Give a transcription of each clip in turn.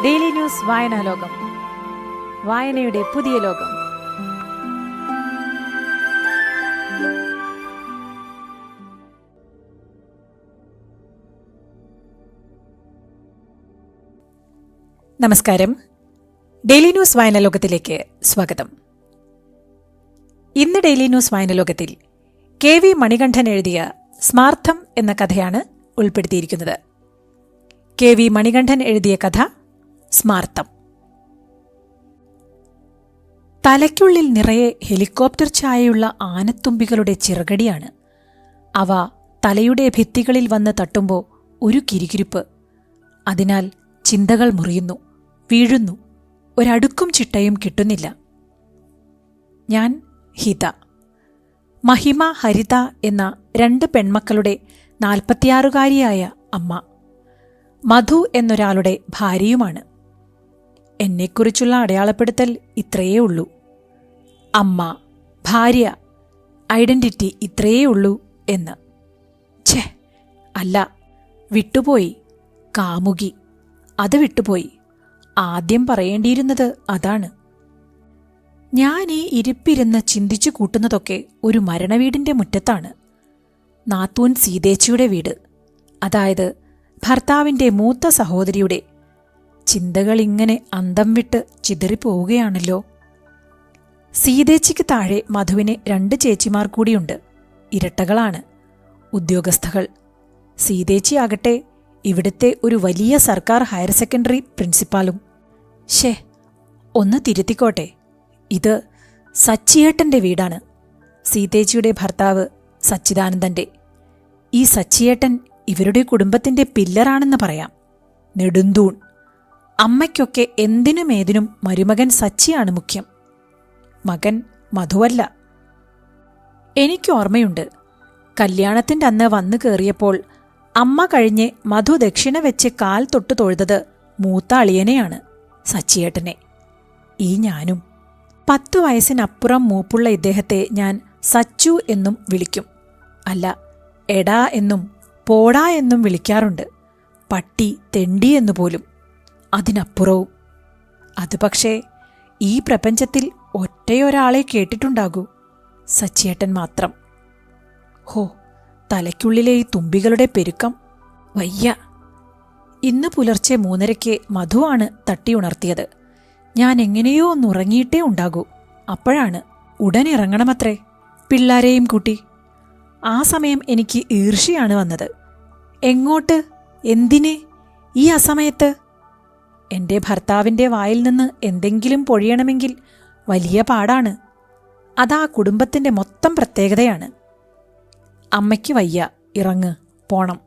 Daily news വായനാലോകം, വായനയുടെ പുതിയ ലോകം. നമസ്കാരം. ഡെയിലി ന്യൂസ് വായനാലോകത്തിലേക്ക് സ്വാഗതം. ഇന്ന് ഡെയിലി ന്യൂസ് വായനാലോകത്തിൽ KV മണികണ്ഠൻ എഴുതിയ സ്മാർത്ഥം എന്ന കഥയാണ് ഉൾപ്പെടുത്തിയിരിക്കുന്നത്. KV മണികണ്ഠൻ എഴുതിയ കഥ സ്മാർത്ഥം. തലയ്ക്കുള്ളിൽ നിറയെ ഹെലികോപ്റ്റർ ഛായയുള്ള ആനത്തുമ്പികളുടെ ചിറകടിയാണ്. അവ തലയുടെ ഭിത്തികളിൽ വന്ന് തട്ടുമ്പോൾ ഒരു കിരികിരിപ്പ്. അതിനാൽ ചിന്തകൾ മുറിയുന്നു, വീഴുന്നു. ഒരടുക്കും ചിട്ടയും കിട്ടുന്നില്ല. ഞാൻ ഹിത. മഹിമ, ഹരിത എന്ന 2 പെൺമക്കളുടെ 46-കാരിയായ അമ്മ. മധു എന്നൊരാളുടെ ഭാര്യയുമാണ്. എന്നെക്കുറിച്ചുള്ള അടയാളപ്പെടുത്തൽ ഇത്രയേ ഉള്ളൂ. അമ്മ, ഭാര്യ, ഐഡന്റിറ്റി ഇത്രയേ ഉള്ളൂ എന്ന്. ഛേ, അല്ല, വിട്ടുപോയി. കാമുകി, അത് വിട്ടുപോയി. ആദ്യം പറയേണ്ടിയിരുന്നത് അതാണ്. ഞാൻ ഈ ഇരിപ്പിരുന്ന് ചിന്തിച്ചു കൂട്ടുന്നതൊക്കെ ഒരു മരണവീടിന്റെ മുറ്റത്താണ്. നാത്തൂൻ സീതേച്ചിയുടെ വീട്, അതായത് ഭർത്താവിന്റെ മൂത്ത സഹോദരിയുടെ. ചിന്തകളിങ്ങനെ അന്തം വിട്ട് ചിതറിപ്പോവുകയാണല്ലോ. സീതേച്ചിക്ക് താഴെ മധുവിന് 2 ചേച്ചിമാർ കൂടിയുണ്ട്. ഇരട്ടകളാണ്, ഉദ്യോഗസ്ഥകൾ. സീതേച്ചിയാകട്ടെ ഇവിടുത്തെ ഒരു വലിയ സർക്കാർ ഹയർ സെക്കൻഡറി പ്രിൻസിപ്പാലും. ഷേ, ഒന്ന് തിരുത്തിക്കോട്ടെ. ഇത് സച്ചിയേട്ടന്റെ വീടാണ്. സീതേച്ചിയുടെ ഭർത്താവ് സച്ചിദാനന്ദന്റെ. ഈ സച്ചിയേട്ടൻ ഇവരുടെ കുടുംബത്തിന്റെ പില്ലറാണെന്ന് പറയാം, നെടുന്തൂൺ. അമ്മയ്ക്കൊക്കെ എന്തിനും ഏതിനും മരുമകൻ സച്ചിയാണ് മുഖ്യം, മകൻ മധുവല്ല. എനിക്ക് ഓർമ്മയുണ്ട്, കല്യാണത്തിന്റെ അന്ന് വന്നു കയറിയപ്പോൾ അമ്മ കഴിഞ്ഞ് മധു ദക്ഷിണ വെച്ച് കാൽ തൊട്ടു തൊഴുതത് മൂത്ത അളിയനെയാണ്, സച്ചിയേട്ടനെ. ഈ ഞാനും. 10 വയസ്സിനപ്പുറം മൂപ്പുള്ള ഇദ്ദേഹത്തെ ഞാൻ സച്ചു എന്നും വിളിക്കും. അല്ല, എടാ എന്നും പോടാ എന്നും വിളിക്കാറുണ്ട്. പട്ടി, തെണ്ടി എന്നുപോലും. അതിനപ്പുറവും. അത് പക്ഷേ ഈ പ്രപഞ്ചത്തിൽ ഒറ്റയൊരാളെ കേട്ടിട്ടുണ്ടാകൂ, സച്ചിയേട്ടൻ മാത്രം. ഹോ, തലയ്ക്കുള്ളിലെ ഈ തുമ്പികളുടെ പെരുക്കം വയ്യ. ഇന്ന് പുലർച്ചെ 3:30 മധുവാണ് തട്ടിയുണർത്തിയത്. ഞാൻ എങ്ങനെയോ ഒന്നുറങ്ങിയിട്ടേ ഉണ്ടാകൂ. അപ്പോഴാണ് ഉടനിറങ്ങണമത്രേ, പിള്ളാരെയും കൂട്ടി. ആ സമയം എനിക്ക് ഈർഷ്യയാണ് വന്നത്. എങ്ങോട്ട്, എന്തിനെ, ഈ അസമയത്ത്? എന്റെ ഭർത്താവിന്റെ വായിൽ നിന്ന് എന്തെങ്കിലും പൊഴിയണമെങ്കിൽ വലിയ പാടാണ്. അതാ കുടുംബത്തിന്റെ മൊത്തം പ്രത്യേകതയാണ്. അമ്മയ്ക്ക് വയ്യ, ഇറങ്ങ്, പോണം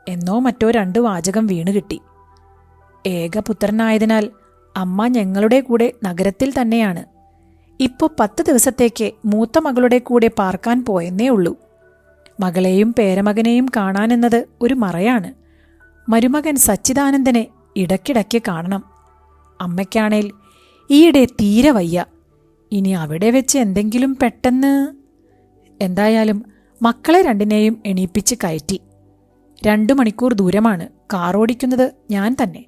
എന്നോ മറ്റോ 2 വാചകം വീണ് കിട്ടി. ഏകപുത്രനായതിനാൽ അമ്മ ഞങ്ങളുടെ കൂടെ നഗരത്തിൽ തന്നെയാണ്. ഇപ്പോ 10 ദിവസത്തേക്ക് മൂത്ത മകളുടെ കൂടെ പാർക്കാൻ പോയെന്നേ ഉള്ളൂ. മകളെയും പേരമകനെയും കാണാനെന്നത് ഒരു മറയാണ്. മരുമകൻ സച്ചിദാനന്ദനെ ഇടയ്ക്കിടയ്ക്ക് കാണണം. അമ്മയ്ക്കാണേൽ ഈയിടെ തീരെ വയ്യ. ഇനി അവിടെ വെച്ച് എന്തെങ്കിലും പെട്ടെന്ന്. എന്തായാലും മക്കളെ 2നെയും എണീപ്പിച്ച് കയറ്റി. 2 മണിക്കൂർ ദൂരമാണ്. കാറോടിക്കുന്നത് ഞാൻ തന്നെ.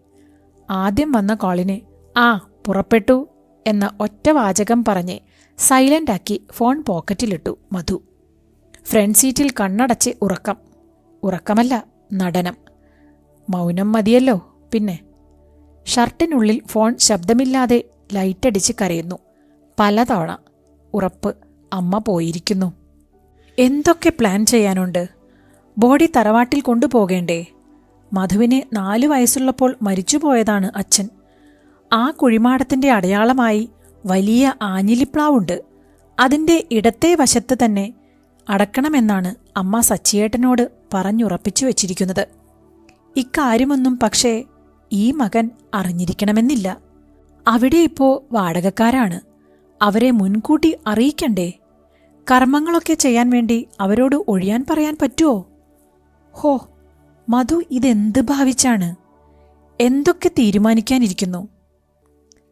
ആദ്യം വന്ന കോളിനെ ആ പുറപ്പെട്ടു എന്ന ഒറ്റ വാചകം പറഞ്ഞ് സൈലന്റാക്കി ഫോൺ പോക്കറ്റിലിട്ടു മധു. ഫ്രണ്ട് സീറ്റിൽ കണ്ണടച്ച് ഉറക്കം. ഉറക്കമല്ല, നടനം. മൗനം മതിയല്ലോ പിന്നെ. ഷർട്ടിനുള്ളിൽ ഫോൺ ശബ്ദമില്ലാതെ ലൈറ്റടിച്ച് കരയുന്നു പലതവണ. ഉറപ്പ്, അമ്മ പോയിരിക്കുന്നു. എന്തൊക്കെ പ്ലാൻ ചെയ്യാനുണ്ട്. ബോഡി തറവാട്ടിൽ കൊണ്ടുപോകേണ്ടേ? മധുവിന് 4 വയസ്സുള്ളപ്പോൾ മരിച്ചുപോയതാണ് അച്ഛൻ. ആ കുഴിമാടത്തിന്റെ അടയാളമായി വലിയ ആഞ്ഞിലിപ്ലാവുണ്ട്. അതിന്റെ ഇടത്തെ വശത്ത് തന്നെ അടക്കണമെന്നാണ് അമ്മ സച്ചിയേട്ടനോട് പറഞ്ഞുറപ്പിച്ചു വച്ചിരിക്കുന്നത്. ഇക്കാര്യമൊന്നും പക്ഷേ ഈ മകൻ അറിഞ്ഞിരിക്കണമെന്നില്ല. അവിടെ ഇപ്പോ വാടകക്കാരാണ്. അവരെ മുൻകൂട്ടി അറിയിക്കണ്ടേ? കർമ്മങ്ങളൊക്കെ ചെയ്യാൻ വേണ്ടി അവരോട് ഒഴിയാൻ പറയാൻ പറ്റുമോ? ഹോ, മധു ഇതെന്ത് ഭാവിച്ചാണ്? എന്തൊക്കെ തീരുമാനിക്കാനിരിക്കുന്നു?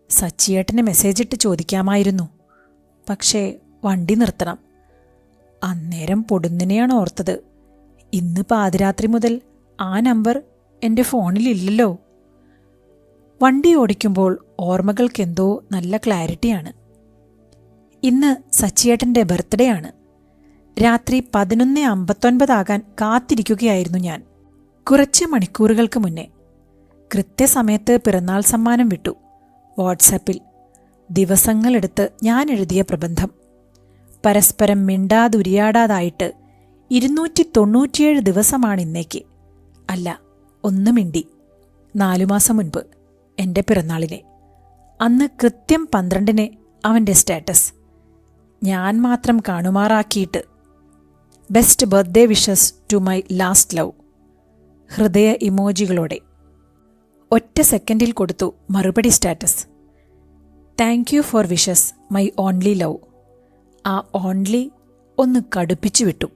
സച്ചിയേട്ടന് മെസ്സേജിട്ട് ചോദിക്കാമായിരുന്നു. പക്ഷേ വണ്ടി നിർത്തണം. അന്നേരം പൊടുന്നിനെയാണ് ഓർത്തത്. ഇന്ന് പാതിരാത്രി മുതൽ ആ നമ്പർ എൻ്റെ ഫോണിലില്ലല്ലോ. വണ്ടി ഓടിക്കുമ്പോൾ ഓർമ്മകൾക്കെന്തോ നല്ല ക്ലാരിറ്റിയാണ്. ഇന്ന് സച്ചിയേട്ടൻ്റെ ബർത്ത്ഡേ ആണ്. രാത്രി 11:59 ആകാൻ കാത്തിരിക്കുകയായിരുന്നു ഞാൻ. കുറച്ച് മണിക്കൂറുകൾക്ക് മുന്നേ കൃത്യസമയത്ത് പിറന്നാൾ സമ്മാനം വിട്ടു. വാട്സാപ്പിൽ ദിവസങ്ങളെടുത്ത് ഞാൻ എഴുതിയ പ്രബന്ധം. പരസ്പരം മിണ്ടാതുരിയാടാതായിട്ട് 297 ദിവസമാണിന്നേക്ക്. അല്ല, ഒന്ന് മിണ്ടി. 4 മാസം മുൻപ് എൻ്റെ പിറന്നാളിനെ. അന്ന് കൃത്യം 12-ന് അവൻ്റെ സ്റ്റാറ്റസ് ഞാൻ മാത്രം കാണുമാറാക്കിയിട്ട്. Best birthday wishes to my last love. ഹൃദയ ഇമോജികളോടെ. ഒറ്റ സെക്കൻഡിൽ കൊടുത്തു മറുപടി status. Thank you for wishes my only love. ആ ഓൺലി ഒന്ന് കടുപ്പിച്ചു വിട്ടു.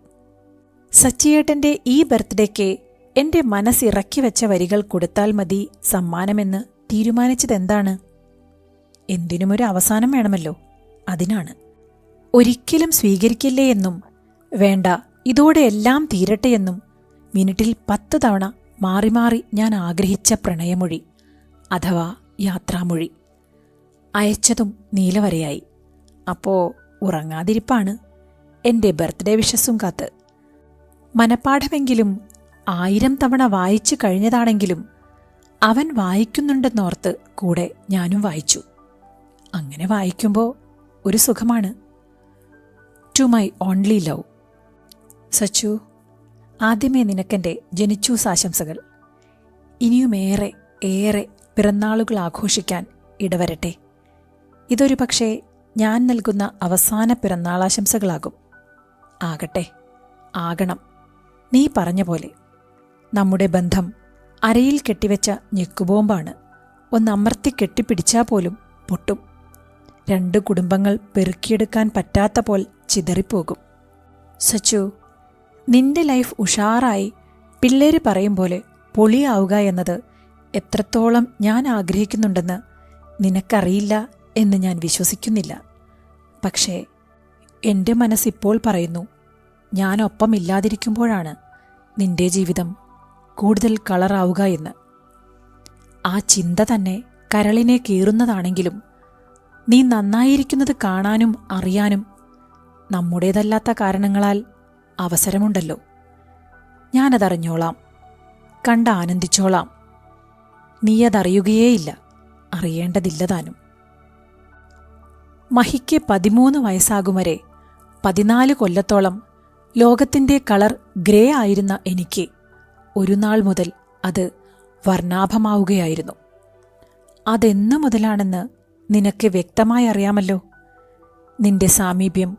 സച്ചിയേട്ടൻ്റെ ഈ ബർത്ത്ഡേക്ക് എൻ്റെ മനസ്സിറക്കി വെച്ച വരികൾ കൊടുത്താൽ മതി സമ്മാനമെന്ന് തീരുമാനിച്ചതെന്താണ്? എന്തിനുമൊരു അവസാനം വേണമല്ലോ, അതിനാണ്. ഒരിക്കലും സ്വീകരിക്കില്ലേ എന്നും വേണ്ട ഇതോടെ എല്ലാം തീരട്ടെയെന്നും മിനിറ്റിൽ 10 തവണ മാറി മാറി ഞാൻ ആഗ്രഹിച്ച പ്രണയമൊഴി അഥവാ യാത്രാമൊഴി. അയച്ചതും നീലവരയായി. അപ്പോ ഉറങ്ങാതിരിപ്പാണ് എൻ്റെ ബർത്ത്ഡേ വിഷസും കാത്ത്. മനപ്പാഠമെങ്കിലും 1000 തവണ വായിച്ചു കഴിഞ്ഞതാണെങ്കിലും അവൻ വായിക്കുന്നുണ്ടെന്നോർത്ത് കൂടെ ഞാനും വായിച്ചു. അങ്ങനെ വായിക്കുമ്പോൾ ഒരു സുഖമാണ്. To my only love. Sachu, ആദ്യമേ നിനക്കെൻ്റെ ജനിച്ചൂസ് ആശംസകൾ. ഇനിയുമേറെ ഏറെ പിറന്നാളുകൾ ആഘോഷിക്കാൻ ഇടവരട്ടെ. ഇതൊരു പക്ഷേ ഞാൻ നൽകുന്ന അവസാന പിറന്നാളാശംസകളാകും. ആകട്ടെ, ആകണം. നീ പറഞ്ഞ പോലെ നമ്മുടെ ബന്ധം അരയിൽ കെട്ടിവെച്ച ഞെക്കുബോംബാണ്. ഒന്നമർത്തി കെട്ടിപ്പിടിച്ചാൽ പോലും പൊട്ടും. 2 കുടുംബങ്ങൾ പെറുക്കിയെടുക്കാൻ പറ്റാത്ത പോൽ ചിതറിപ്പോകും. സച്ചു, നിന്റെ ലൈഫ് ഉഷാറായി പിള്ളേര് പറയും പോലെ പൊളിയാവുക എന്നത് എത്രത്തോളം ഞാൻ ആഗ്രഹിക്കുന്നുണ്ടെന്ന് നിനക്കറിയില്ല എന്ന് ഞാൻ വിശ്വസിക്കുന്നില്ല. പക്ഷേ എൻ്റെ മനസ്സിപ്പോൾ പറയുന്നു, ഞാനൊപ്പമില്ലാതിരിക്കുമ്പോഴാണ് നിന്റെ ജീവിതം കൂടുതൽ കളറാവുക എന്ന്. ആ ചിന്ത തന്നെ കരളിനെ കീറുന്നതാണെങ്കിലും നീ നന്നായിരിക്കുന്നത് കാണാനും അറിയാനും നമ്മുടേതല്ലാത്ത കാരണങ്ങളാൽ അവസരമുണ്ടല്ലോ. ഞാനതറിഞ്ഞോളാം, കണ്ട് ആനന്ദിച്ചോളാം. നീയതറിയുകയേയില്ല, അറിയേണ്ടതില്ല താനും. മഹിക്ക് 13 വയസ്സാകും വരെ 14 കൊല്ലത്തോളം ലോകത്തിൻ്റെ കളർ ഗ്രേ ആയിരുന്ന എനിക്ക് ഒരു നാൾ മുതൽ അത് വർണ്ണാഭമാവുകയായിരുന്നു. അതെന്നു മുതലാണെന്ന് നിനക്ക് വ്യക്തമായി അറിയാമല്ലോ. നിന്റെ സാമീപ്യം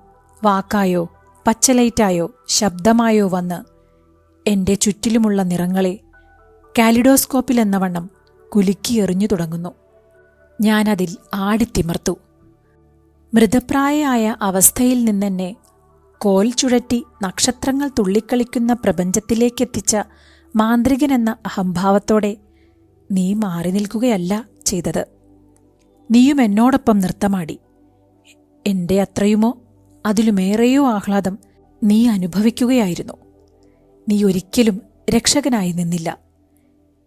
വാക്കായോ പച്ചലൈറ്റായോ ശബ്ദമായോ വന്ന് എൻ്റെ ചുറ്റിലുമുള്ള നിറങ്ങളെ കാലിഡോസ്കോപ്പിലെന്നവണ്ണം കുലുക്കിയെറിഞ്ഞു തുടങ്ങുന്നു. ഞാനതിൽ ആടിത്തിമർത്തു. മൃതപ്രായയായ അവസ്ഥയിൽ നിന്നെന്നെ കോൽ ചുഴറ്റി നക്ഷത്രങ്ങൾ തുള്ളിക്കളിക്കുന്ന പ്രപഞ്ചത്തിലേക്കെത്തിച്ച മാന്ത്രികനെന്ന അഹംഭാവത്തോടെ നീ മാറി നിൽക്കുകയല്ല ചെയ്തത്. നീയും എന്നോടൊപ്പം നൃത്തമാടി. എൻ്റെ അത്രയുമോ അതിലുമേറെയോ ആഹ്ലാദം നീ അനുഭവിക്കുകയായിരുന്നു. നീ ഒരിക്കലും രക്ഷകനായി നിന്നില്ല.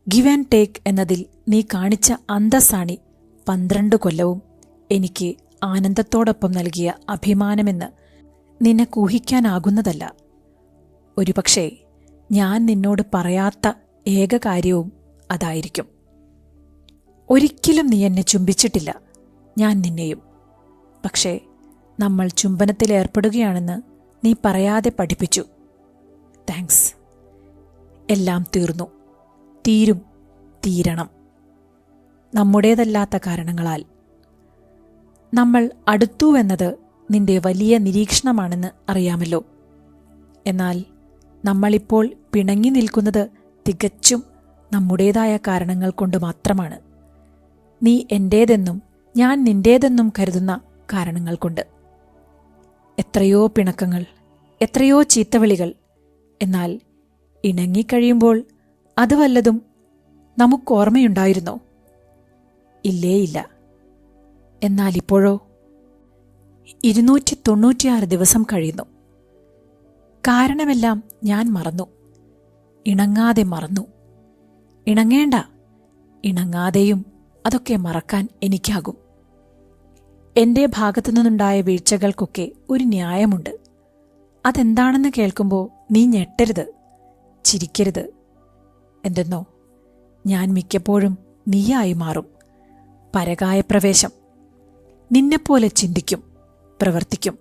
ഗിവ് ആൻഡ് ടേക്ക് എന്നതിൽ നീ കാണിച്ച അന്തസ്സാണി 12 കൊല്ലവും എനിക്ക് ആനന്ദത്തോടൊപ്പം നൽകിയ അഭിമാനമെന്ന് നിനക്കൂഹിക്കാനാകുന്നതല്ല. ഒരുപക്ഷേ ഞാൻ നിന്നോട് പറയാത്ത ഏക കാര്യവും അതായിരിക്കും. ഒരിക്കലും നീ എന്നെ ചുംബിച്ചിട്ടില്ല, ഞാൻ നിന്നെയും. പക്ഷേ നമ്മൾ ചുംബനത്തിലേർപ്പെടുകയാണെന്ന് നീ പറയാതെ പഠിപ്പിച്ചു. താങ്ക്സ്. എല്ലാം തീർന്നു, തീരും, തീരണം. നമ്മുടേതല്ലാത്ത കാരണങ്ങളാൽ. നമ്മൾ അടുത്തുവെന്നത് നിന്റെ വലിയ നിരീക്ഷണമാണെന്ന് അറിയാമല്ലോ. എന്നാൽ നമ്മളിപ്പോൾ പിണങ്ങി നിൽക്കുന്നത് തികച്ചും നമ്മുടേതായ കാരണങ്ങൾ കൊണ്ട് മാത്രമാണ്. നീ എൻ്റേതെന്നും ഞാൻ നിന്റേതെന്നും കരുതുന്ന കാരണങ്ങൾ കൊണ്ട്. എത്രയോ പിണക്കങ്ങൾ, എത്രയോ ചീത്തവിളികൾ. എന്നാൽ ഇണങ്ങിക്കഴിയുമ്പോൾ അത് വല്ലതും നമുക്കോർമ്മയുണ്ടായിരുന്നോ? ഇല്ലേയില്ല. എന്നാലിപ്പോഴോ 296 ദിവസം കഴിയുന്നു. കാരണമെല്ലാം ഞാൻ മറന്നു. ഇണങ്ങാതെ മറന്നു. ഇണങ്ങേണ്ട, ഇണങ്ങാതെയും അതൊക്കെ മറക്കാൻ എനിക്കാകും. എന്റെ ഭാഗത്തു നിന്നുണ്ടായ വീഴ്ചകൾക്കൊക്കെ ഒരു ന്യായമുണ്ട്. അതെന്താണെന്ന് കേൾക്കുമ്പോൾ നീ ഞെട്ടരുത്, ചിരിക്കരുത്. എന്തെന്നോ, ഞാൻ മിക്കപ്പോഴും നീയായി മാറും. പരകായ പ്രവേശം. നിന്നെപ്പോലെ ചിന്തിക്കും, പ്രവർത്തിക്കും.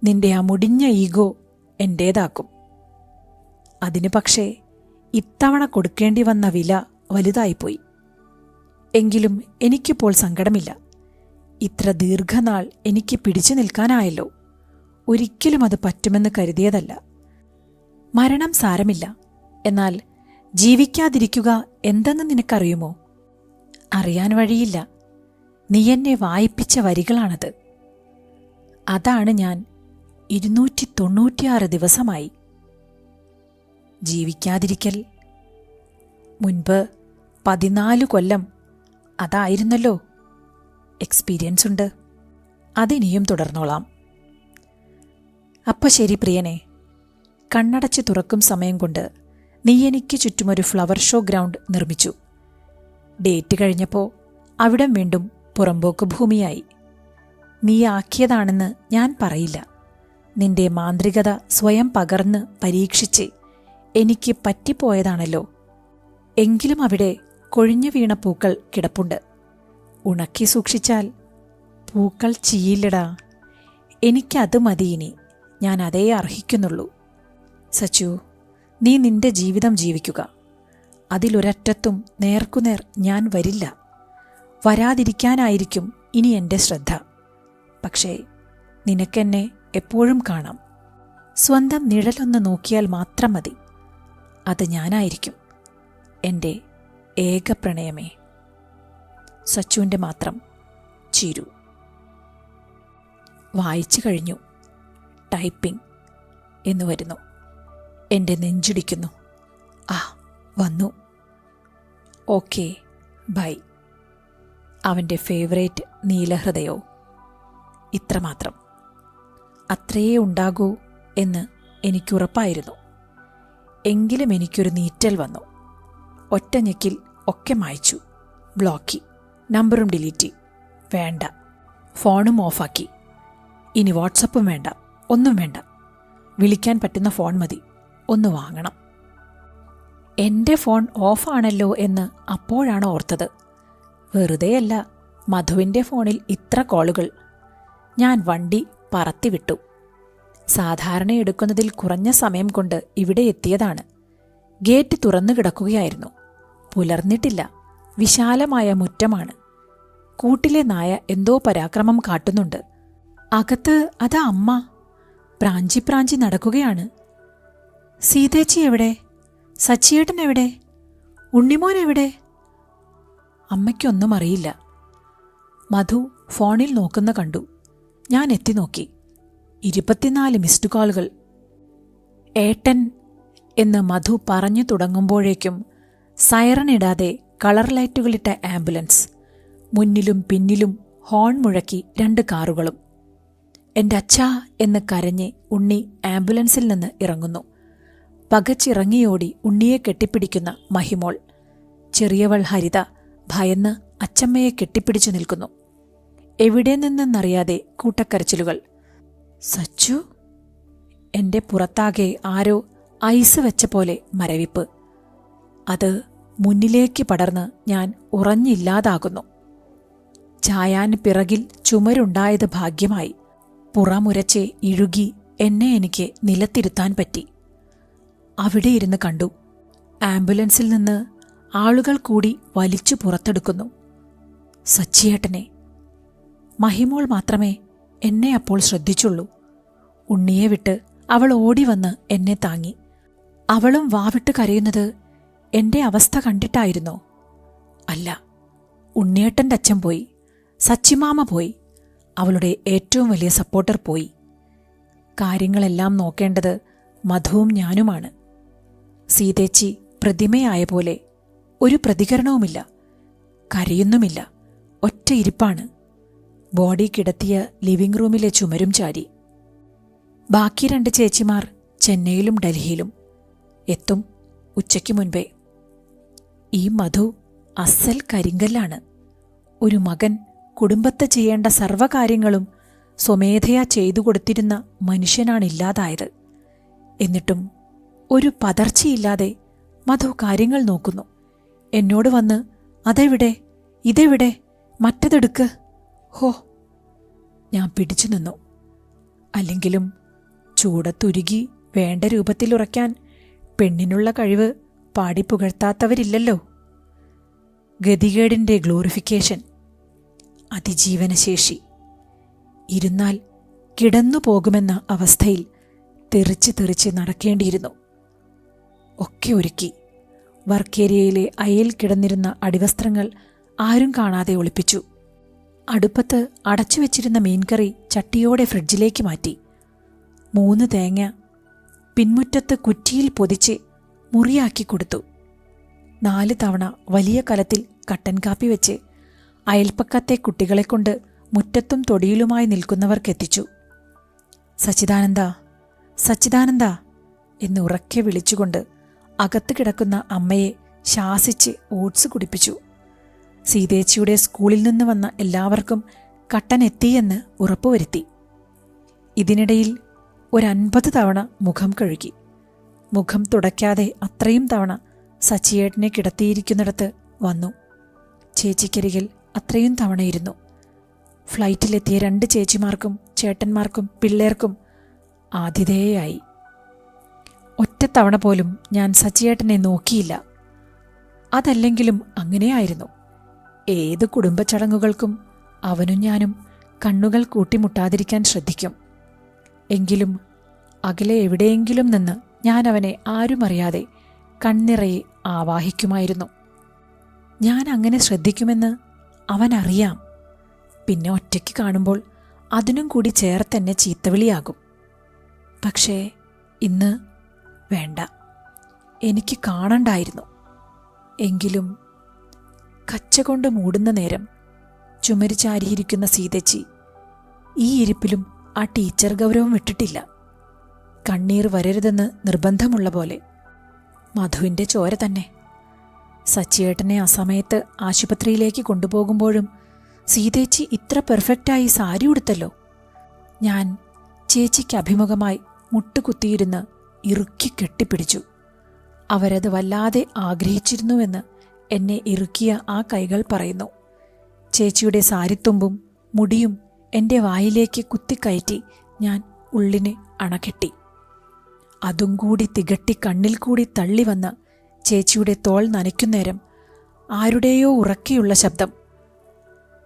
നിന്റെ ആ മുടിഞ്ഞ ഈഗോ എന്റേതാക്കും. അതിന് പക്ഷേ ഇത്തവണ കൊടുക്കേണ്ടി വന്ന വില വലുതായിപ്പോയി. എങ്കിലും എനിക്കിപ്പോൾ സങ്കടമില്ല. ഇത്ര ദീർഘനാൾ എനിക്ക് പിടിച്ചു നിൽക്കാനായല്ലോ. ഒരിക്കലും അത് പറ്റുമെന്ന് കരുതിയതല്ല. മരണം സാരമില്ല, എന്നാൽ ജീവിക്കാതിരിക്കുക എന്തെന്ന് നിനക്കറിയുമോ? അറിയാൻ വഴിയില്ല. നീ എന്നെ വായിപ്പിച്ച വരികളാണത്. അതാണ് ഞാൻ 296 ദിവസമായി. ജീവിക്കാതിരിക്കൽ. മുൻപ് 14 കൊല്ലം അതായിരുന്നല്ലോ. എക്സ്പീരിയൻസ് ഉണ്ട്. അതിനിയും തുടർന്നോളാം. അപ്പ ശരി പ്രിയനെ, കണ്ണടച്ച് തുറക്കും സമയം കൊണ്ട് നീ എനിക്ക് ചുറ്റുമൊരു ഫ്ലവർ ഷോ ഗ്രൗണ്ട് നിർമ്മിച്ചു. ഡേറ്റ് കഴിഞ്ഞപ്പോൾ അവിടം വീണ്ടും പുറമ്പോക്ക് ഭൂമിയായി. നീ ആക്കിയതാണെന്ന് ഞാൻ പറയില്ല. നിന്റെ മാന്ത്രികത സ്വയം പകർന്ന് പരീക്ഷിച്ച് എനിക്ക് പറ്റിപ്പോയതാണല്ലോ. എങ്കിലും അവിടെ കൊഴിഞ്ഞു വീണ പൂക്കൾ കിടപ്പുണ്ട്. ഉണക്കി സൂക്ഷിച്ചാൽ പൂക്കൾ ചീയില്ലടാ. എനിക്കത് മതി. ഇനി ഞാൻ അതേ അർഹിക്കുന്നുള്ളൂ. സച്ചു, നീ നിന്റെ ജീവിതം ജീവിക്കുക. അതിലൊരറ്റത്തും നേർക്കുനേർ ഞാൻ വരില്ല. വരാതിരിക്കാനായിരിക്കും ഇനി എൻ്റെ ശ്രദ്ധ. പക്ഷേ നിനക്കെന്നെ എപ്പോഴും കാണാം. സ്വന്തം നിഴലൊന്ന് നോക്കിയാൽ മാത്രം മതി. അത് ഞാനായിരിക്കും, എൻ്റെ ഏക പ്രണയമേ. സച്ചുവിൻ്റെ മാത്രം ചിരു. വായിച്ചു കഴിഞ്ഞു. ടൈപ്പിംഗ് എന്ന് വരുന്നു. എൻ്റെ നെഞ്ചിടിക്കുന്നു. ആ, വന്നു. Okay, bye. അവൻ്റെ ഫേവറേറ്റ് നീലഹൃദയോ. ഇത്രമാത്രം. അത്രയേ ഉണ്ടാകൂ എന്ന് എനിക്കുറപ്പായിരുന്നു. എങ്കിലും എനിക്കൊരു നീറ്റൽ വന്നു. ഒറ്റഞ്ഞെക്കിൽ ഒക്കെ മായ്ച്ചു. ബ്ലോക്കി. നമ്പറും ഡിലീറ്റ്. വേണ്ട. ഫോണും ഓഫാക്കി. ഇനി വാട്സപ്പും വേണ്ട, ഒന്നും വേണ്ട. വിളിക്കാൻ പറ്റുന്ന ഫോൺ മതി. ഒന്ന് വാങ്ങണം. എൻ്റെ ഫോൺ ഓഫാണല്ലോ എന്ന് അപ്പോഴാണ് ഓർത്തത്. വെറുതെയല്ല മധുവിൻ്റെ ഫോണിൽ ഇത്ര കോളുകൾ. ഞാൻ വണ്ടി പറത്തിവിട്ടു. സാധാരണ എടുക്കുന്നതിൽ കുറഞ്ഞ സമയം കൊണ്ട് ഇവിടെ എത്തിയതാണ്. ഗേറ്റ് തുറന്നു കിടക്കുകയായിരുന്നു. പുലർന്നിട്ടില്ല. വിശാലമായ മുറ്റമാണ്. കൂട്ടിലെ നായ എന്തോ പരാക്രമം കാട്ടുന്നുണ്ട്. അകത്ത് അതാ അമ്മ പ്രാഞ്ചി പ്രാഞ്ചി നടക്കുകയാണ്. സീതേച്ചി എവിടെ? സച്ചിയേട്ടൻ എവിടെ? ഉണ്ണിമോൻ എവിടെ? അമ്മയ്ക്കൊന്നും അറിയില്ല. മധു ഫോണിൽ നോക്കുന്ന കണ്ടു. ഞാൻ എത്തി നോക്കി. 24 മിസ്ഡ് കോളുകൾ. ഏട്ടൻ എന്ന് മധു പറഞ്ഞു തുടങ്ങുമ്പോഴേക്കും സൈറൺ ഇടാതെ കളർ ലൈറ്റുകളിട്ട ആംബുലൻസ്. മുന്നിലും പിന്നിലും ഹോൺ മുഴക്കി 2 കാറുകളും. എൻ്റെ അച്ഛാ എന്ന് കരഞ്ഞ് ഉണ്ണി ആംബുലൻസിൽ നിന്ന് ഇറങ്ങുന്നു. പകച്ചിറങ്ങിയോടി ഉണ്ണിയെ കെട്ടിപ്പിടിക്കുന്ന മഹിമോൾ. ചെറിയവൾ ഹരിത ഭയന്ന് അച്ചമ്മയെ കെട്ടിപ്പിടിച്ചു നിൽക്കുന്നു. എവിടെ നിന്നെന്നറിയാതെ കൂട്ടക്കരച്ചിലുകൾ. സച്ചു. എൻ്റെ പുറത്താകെ ആരോ ഐസ് വെച്ച പോലെ മരവിപ്പ്. അത് മുന്നിലേക്ക് പടർന്ന് ഞാൻ ഉറഞ്ഞില്ലാതാകുന്നു. ചായാൻ പിറകിൽ ചുമരുണ്ടായത് ഭാഗ്യമായി. പുറമുരച്ച് ഇഴുകി എന്നെ എനിക്ക് നിലത്തിരുത്താൻ പറ്റി. അവിടെ ഇരുന്ന് കണ്ടു. ആംബുലൻസിൽ നിന്ന് ആളുകൾ കൂടി വലിച്ചു പുറത്തെടുക്കുന്നു. സച്ചിയേട്ടനെ. മഹിമോൾ മാത്രമേ എന്നെ അപ്പോൾ ശ്രദ്ധിച്ചുള്ളൂ. ഉണ്ണിയെ വിട്ട് അവൾ ഓടിവന്ന് എന്നെ താങ്ങി. അവളും വാവിട്ട് കരയുന്നത് എൻ്റെ അവസ്ഥ കണ്ടിട്ടായിരുന്നോ? അല്ല. ഉണ്ണിയേട്ടൻ്റെ അച്ഛൻ പോയി. സച്ചിമാമ പോയി. അവളുടെ ഏറ്റവും വലിയ സപ്പോർട്ടർ പോയി. കാര്യങ്ങളെല്ലാം നോക്കേണ്ടത് മധുവും ഞാനുമാണ്. സീതേച്ചി പ്രതിമയായ പോലെ ഒരു പ്രതികരണവുമില്ല. കരയുന്നുമില്ല. ഒറ്റ ഇരിപ്പാണ്. ബോഡി കിടത്തിയ ലിവിംഗ് റൂമിലെ ചുമരും ചാരി. ബാക്കി 2 ചേച്ചിമാർ ചെന്നൈയിലും ഡൽഹിയിലും. എത്തും ഉച്ചയ്ക്ക് മുൻപേ. ഈ മധു അസൽ കരിങ്കല്ലാണ്. ഒരു മകൻ കുടുംബത്ത് ചെയ്യേണ്ട സർവ്വകാര്യങ്ങളും സ്വമേധയാ ചെയ്തു കൊടുത്തിരുന്ന മനുഷ്യനാണില്ലാതായത്. എന്നിട്ടും ഒരു പതർച്ചയില്ലാതെ മധു കാര്യങ്ങൾ നോക്കുന്നു. എന്നോട് വന്ന് അതെവിടെ, ഇതെവിടെ, മറ്റതെടുക്ക്. ഹോ! ഞാൻ പിടിച്ചു നിന്നു. അല്ലെങ്കിലും ചൂടത്തുരുകി വേണ്ട രൂപത്തിലുറയ്ക്കാൻ പെണ്ണിനുള്ള കഴിവ് പാടിപ്പുകഴ്ത്താത്തവരില്ലല്ലോ. ഗതികേടിൻ്റെ ഗ്ലോറിഫിക്കേഷൻ, അതിജീവനശേഷി. ഇരുന്നാൽ കിടന്നു പോകുമെന്ന അവസ്ഥയിൽ തെറിച്ച് തെറിച്ച് നടക്കേണ്ടിയിരുന്നു. ഒക്കെ ഒരുക്കി. വർക്കേരിയയിലെ അയയിൽ കിടന്നിരുന്ന അടിവസ്ത്രങ്ങൾ ആരും കാണാതെ ഒളിപ്പിച്ചു. അടുപ്പത്ത് അടച്ചുവെച്ചിരുന്ന മീൻകറി ചട്ടിയോടെ ഫ്രിഡ്ജിലേക്ക് മാറ്റി. 3 തേങ്ങ പിൻമുറ്റത്ത് കുറ്റിയിൽ പൊതിച്ച് മുറിയാക്കി കൊടുത്തു. 4 തവണ വലിയ കലത്തിൽ കട്ടൻ കാപ്പി വെച്ച് അയൽപ്പക്കത്തെ കുട്ടികളെക്കൊണ്ട് മുറ്റത്തും തൊടിയിലുമായി നിൽക്കുന്നവർക്കെത്തിച്ചു. സച്ചിദാനന്ദ, സച്ചിദാനന്ദ എന്ന് ഉറക്കെ വിളിച്ചുകൊണ്ട് അകത്ത് കിടക്കുന്ന അമ്മയെ ശാസിച്ച് ഓട്സ് കുടിപ്പിച്ചു. സീതേച്ചിയുടെ സ്കൂളിൽ നിന്ന് വന്ന എല്ലാവർക്കും കട്ടൻ എത്തിയെന്ന് ഉറപ്പുവരുത്തി. ഇതിനിടയിൽ 50 തവണ മുഖം കഴുകി. മുഖം തുടയ്ക്കാതെ അത്രയും തവണ സച്ചിയേട്ടനെ കിടത്തിയിരിക്കുന്നിടത്ത് വന്നു. ചേച്ചിക്കരികിൽ അത്രയും തവണ ഇരുന്നു. ഫ്ലൈറ്റിലെത്തിയ 2 ചേച്ചിമാർക്കും ചേട്ടന്മാർക്കും പിള്ളേർക്കും ആതിഥേയയായി. ഒറ്റത്തവണ പോലും ഞാൻ സച്ചിയേട്ടനെ നോക്കിയില്ല. അതല്ലെങ്കിലും അങ്ങനെയായിരുന്നു. ഏത് കുടുംബച്ചടങ്ങുകൾക്കും അവനും ഞാനും കണ്ണുകൾ കൂട്ടിമുട്ടാതിരിക്കാൻ ശ്രദ്ധിക്കും. എങ്കിലും അകലെ എവിടെയെങ്കിലും നിന്ന് ഞാൻ അവനെ ആരുമറിയാതെ കണ്ണിറയെ ആവാഹിക്കുമായിരുന്നു. ഞാൻ അങ്ങനെ ശ്രദ്ധിക്കുമെന്ന് അവനറിയാം. പിന്നെ ഒറ്റയ്ക്ക് കാണുമ്പോൾ അതിനും കൂടി ചേർത്തെന്നെ ചീത്തവിളിയാകും. പക്ഷേ ഇന്ന് വേണ്ട, എനിക്ക് കാണണ്ടായിരുന്നു. എങ്കിലും കച്ചകൊണ്ട് മൂടുന്ന നേരം ചുമരിച്ചാരിയിരിക്കുന്ന സീതച്ചി ഈ ഇരിപ്പിലും ആ ടീച്ചർ ഗൗരവം വിട്ടിട്ടില്ല. കണ്ണീർ വരരുതെന്ന് നിർബന്ധമുള്ള പോലെ. മധുവിൻ്റെ ചോര തന്നെ. സച്ചിയേട്ടനെ ആ സമയത്ത് ആശുപത്രിയിലേക്ക് കൊണ്ടുപോകുമ്പോഴും സീതേച്ചി ഇത്ര പെർഫെക്റ്റായി സാരി ഉടുത്തല്ലോ. ഞാൻ ചേച്ചിക്ക് അഭിമുഖമായി മുട്ടുകുത്തിയിരുന്ന് ഇറുക്കി കെട്ടിപ്പിടിച്ചു. അവരത് വല്ലാതെ ആഗ്രഹിച്ചിരുന്നുവെന്ന് എന്നെ ഇറുക്കിയ ആ കൈകൾ പറയുന്നു. ചേച്ചിയുടെ സാരിത്തുമ്പും മുടിയും എൻ്റെ വായിലേക്ക് കുത്തിക്കയറ്റി ഞാൻ ഉള്ളിനെ അണകെട്ടി. അതും കൂടി തികട്ടി കണ്ണിൽ കൂടി തള്ളി വന്ന ചേച്ചിയുടെ തോൾ നനയ്ക്കുന്നേരം ആരുടെയോ ഉറക്കെയുള്ള ശബ്ദം,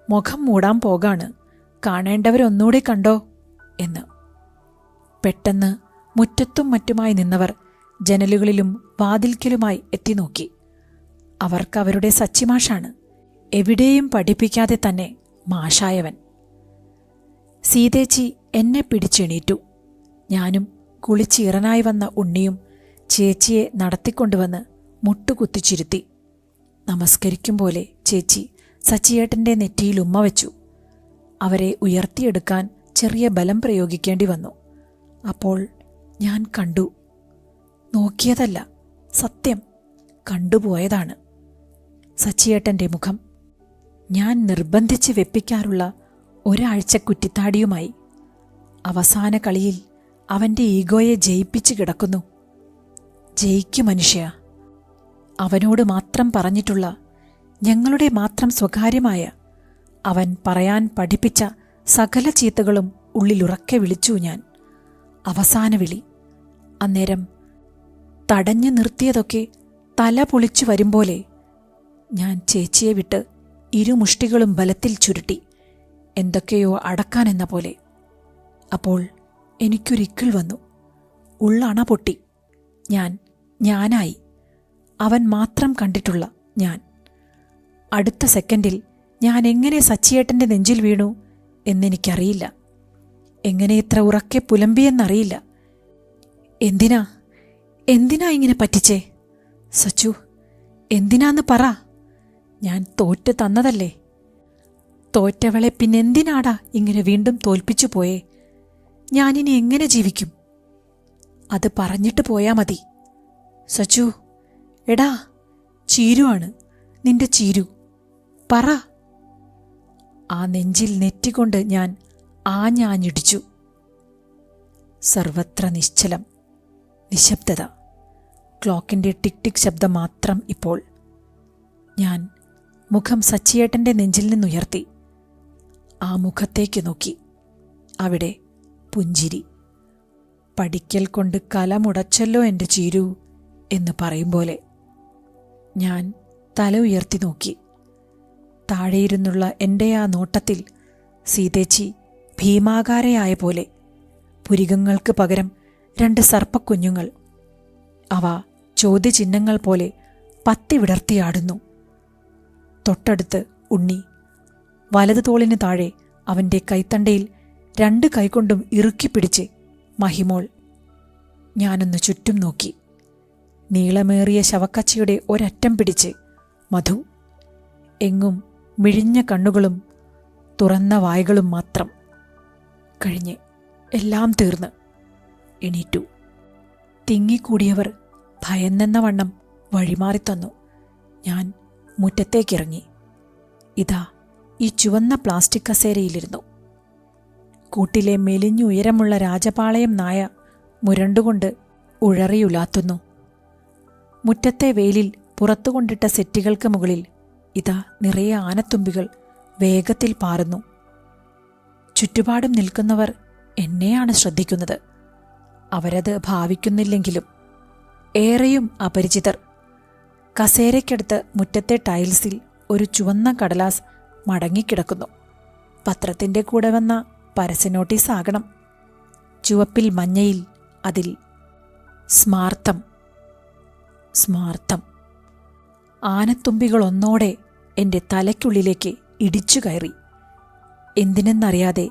മുഖം മൂടാൻ പോകാണ്, കാണേണ്ടവരൊന്നുകൂടെ കണ്ടോ എന്ന്. പെട്ടെന്ന് മുറ്റത്തും മറ്റുമായി നിന്നവർ ജനലുകളിലും വാതിൽക്കലുമായി എത്തിനോക്കി. അവർക്കവരുടെ സച്ചിമാഷാണ്, എവിടെയും പഠിപ്പിക്കാതെ തന്നെ മാഷായവൻ. സീതേച്ചി എന്നെ പിടിച്ചെണീറ്റു. ഞാനും കുളിച്ചീറനായി വന്ന ഉണ്ണിയും ചേച്ചിയെ നടത്തിക്കൊണ്ടുവന്ന് മുട്ടുകുത്തിച്ചിരുത്തി. നമസ്കരിക്കും പോലെ ചേച്ചി സച്ചിയേട്ടൻ്റെ നെറ്റിയിൽ ഉമ്മ വെച്ചു. അവരെ ഉയർത്തിയെടുക്കാൻ ചെറിയ ബലം പ്രയോഗിക്കേണ്ടി വന്നു. അപ്പോൾ ഞാൻ കണ്ടു. നോക്കിയതല്ല, സത്യം കണ്ടുപോയതാണ്. സച്ചിയേട്ടൻ്റെ മുഖം. ഞാൻ നിർബന്ധിച്ച് വെപ്പിക്കാറുള്ള ഒരാഴ്ച കുറ്റിത്താടിയുമായി. അവസാന കളിയിൽ അവൻ്റെ ഈഗോയെ ജയിപ്പിച്ച് കിടക്കുന്നു. ജയിക്കു മനുഷ്യ. അവനോട് മാത്രം പറഞ്ഞിട്ടുള്ള, ഞങ്ങളുടെ മാത്രം സ്വകാര്യമായ, അവൻ പറയാൻ പഠിപ്പിച്ച സകല ചീത്തകളും ഉള്ളിലുറക്കെ വിളിച്ചു ഞാൻ. അവസാന വിളി. അന്നേരം തടഞ്ഞു നിർത്തിയതൊക്കെ തല പൊളിച്ചു വരുമ്പോലെ ഞാൻ ചേച്ചിയെ വിട്ട് ഇരുമുഷ്ടികളും ബലത്തിൽ ചുരുട്ടി, എന്തൊക്കെയോ അടക്കാനെന്ന പോലെ. അപ്പോൾ എനിക്കൊരിക്കിൾ വന്നു. ഉള്ളണ പൊട്ടി. ഞാനായി. അവൻ മാത്രം കണ്ടിട്ടുള്ള ഞാൻ. അടുത്ത സെക്കൻഡിൽ ഞാൻ എങ്ങനെ സച്ചിയേട്ടൻ്റെ നെഞ്ചിൽ വീണു എന്നെനിക്കറിയില്ല. എങ്ങനെ ഇത്ര ഉറക്കെ പുലമ്പിയെന്നറിയില്ല. എന്തിനാ ഇങ്ങനെ പറ്റിച്ചേ? സച്ചു, എന്തിനാന്ന് പറ. ഞാൻ തോറ്റ് തന്നതല്ലേ. തോറ്റവളെ പിന്നെന്തിനാടാ ഇങ്ങനെ വീണ്ടും തോൽപ്പിച്ചു പോയേ? ഞാനിനി എങ്ങനെ ജീവിക്കും? അത് പറഞ്ഞിട്ട് പോയാ മതി. സച്ചു, എടാ, ചീരുവാണ്, നിന്റെ ചീരു, പറ. ആ നെഞ്ചിൽ നെറ്റിക്കൊണ്ട് ഞാൻ ആഞ്ഞാഞ്ഞിടിച്ചു. സർവത്ര നിശ്ചലം, നിശബ്ദത. ക്ലോക്കിൻ്റെ ടിക് ടിക് ശബ്ദം മാത്രം ഇപ്പോൾ. ഞാൻ മുഖം സച്ചിയേട്ടൻ്റെ നെഞ്ചിൽ നിന്നുയർത്തി. ആ മുഖത്തേക്ക് നോക്കി. അവിടെ പുഞ്ചിരി. പഠിക്കൽ കൊണ്ട് കലമുടച്ചല്ലോ എൻ്റെ ചീരു എന്ന് പറയും പോലെ. ഞാൻ തല ഉയർത്തി നോക്കി. താഴെയിരുന്നുള്ള എൻ്റെ ആ നോട്ടത്തിൽ സീതേച്ചി ഭീമാകാരയായ പോലെ. പുരികങ്ങൾക്ക് പകരം 2 സർപ്പക്കുഞ്ഞുങ്ങൾ. അവ ചോദ്യചിഹ്നങ്ങൾ പോലെ പത്തി വിടർത്തിയാടുന്നു. തൊട്ടടുത്ത് ഉണ്ണി. വലതു തോളിന് താഴെ അവൻ്റെ കൈത്തണ്ടയിൽ 2 കൈകൊണ്ടും ഇറുക്കിപ്പിടിച്ച് മഹിമോൾ. ഞാനൊന്ന് ചുറ്റും നോക്കി. നീളമേറിയ ശവക്കച്ചിയുടെ ഒരറ്റം പിടിച്ച് മധു. എങ്ങും മിഴിഞ്ഞ കണ്ണുകളും തുറന്ന വായ്കളും മാത്രം. കഴിഞ്ഞ്, എല്ലാം തീർന്ന്. എണീറ്റു. തിങ്ങിക്കൂടിയവർ ഭയന്നെന്ന വണ്ണം വഴിമാറിത്തന്നു. ഞാൻ മുറ്റത്തേക്കിറങ്ങി. ഇതാ ഈ ചുവന്ന പ്ലാസ്റ്റിക് കസേരയിലിരുന്നു. കൂട്ടിലെ മെലിഞ്ഞുയരമുള്ള രാജപാളയം നായ മുരണ്ടുകൊണ്ട് ഉഴറിയുലാത്തുന്നു. മുറ്റത്തെ വെയിലിൽ പുറത്തുകൊണ്ടിട്ട സെറ്റുകൾക്ക് മുകളിൽ ഇതാ നിറയെ ആനത്തുമ്പികൾ വേഗത്തിൽ പാറുന്നു. ചുറ്റുപാടും നിൽക്കുന്നവർ എന്നെയാണ് ശ്രദ്ധിക്കുന്നത്. അവരത് ഭാവിക്കുന്നില്ലെങ്കിലും. ഏറെയും അപരിചിതർ. കസേരയ്ക്കടുത്ത് മുറ്റത്തെ ടൈൽസിൽ ഒരു ചുവന്ന കടലാസ് മടങ്ങിക്കിടക്കുന്നു. പത്രത്തിൻ്റെ കൂടെ വന്ന പരസ്യ നോട്ടീസ് ആകണം. ചുവപ്പിൽ മഞ്ഞയിൽ അതിൽ സ്മാർത്ഥം. സ്മാർത്ഥം. ആനത്തുമ്പികളൊന്നോടെ എൻ്റെ തലയ്ക്കുള്ളിലേക്ക് ഇടിച്ചു കയറി. എന്തിനെന്നറിയാതെ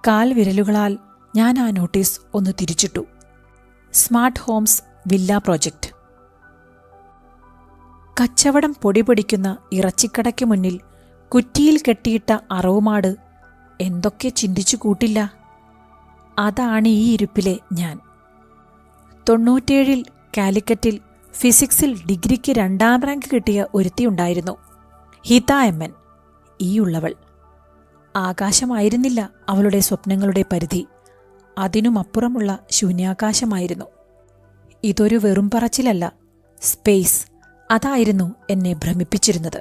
കാൽവിരലുകളാൽ ഞാൻ ആ നോട്ടീസ് ഒന്ന് തിരിച്ചിട്ടു. Smart homes villa project. കച്ചവടം പൊടിപൊടിക്കുന്ന ഇറച്ചിക്കടയ്ക്ക് മുന്നിൽ കുറ്റിയിൽ കെട്ടിയിട്ട അറവുമാട് എന്തൊക്കെ ചിന്തിച്ചു കൂട്ടില്ല. അതാണ് ഈ ഇരിപ്പിലെ ഞാൻ. 97 കാലിക്കറ്റിൽ ഫിസിക്സിൽ ഡിഗ്രിക്ക് 2ാം റാങ്ക് കിട്ടിയ ഒരുത്തിയുണ്ടായിരുന്നു. ഹിത എമ്മൻ. ഈ ഉള്ളവൾ. ആകാശമായിരുന്നില്ല അവളുടെ സ്വപ്നങ്ങളുടെ പരിധി. അതിനുമപ്പുറമുള്ള ശൂന്യാകാശമായിരുന്നു. ഇതൊരു വെറും പറച്ചിലല്ല, സ്പേസ്. അതായിരുന്നു എന്നെ ഭ്രമിപ്പിച്ചിരുന്നത്.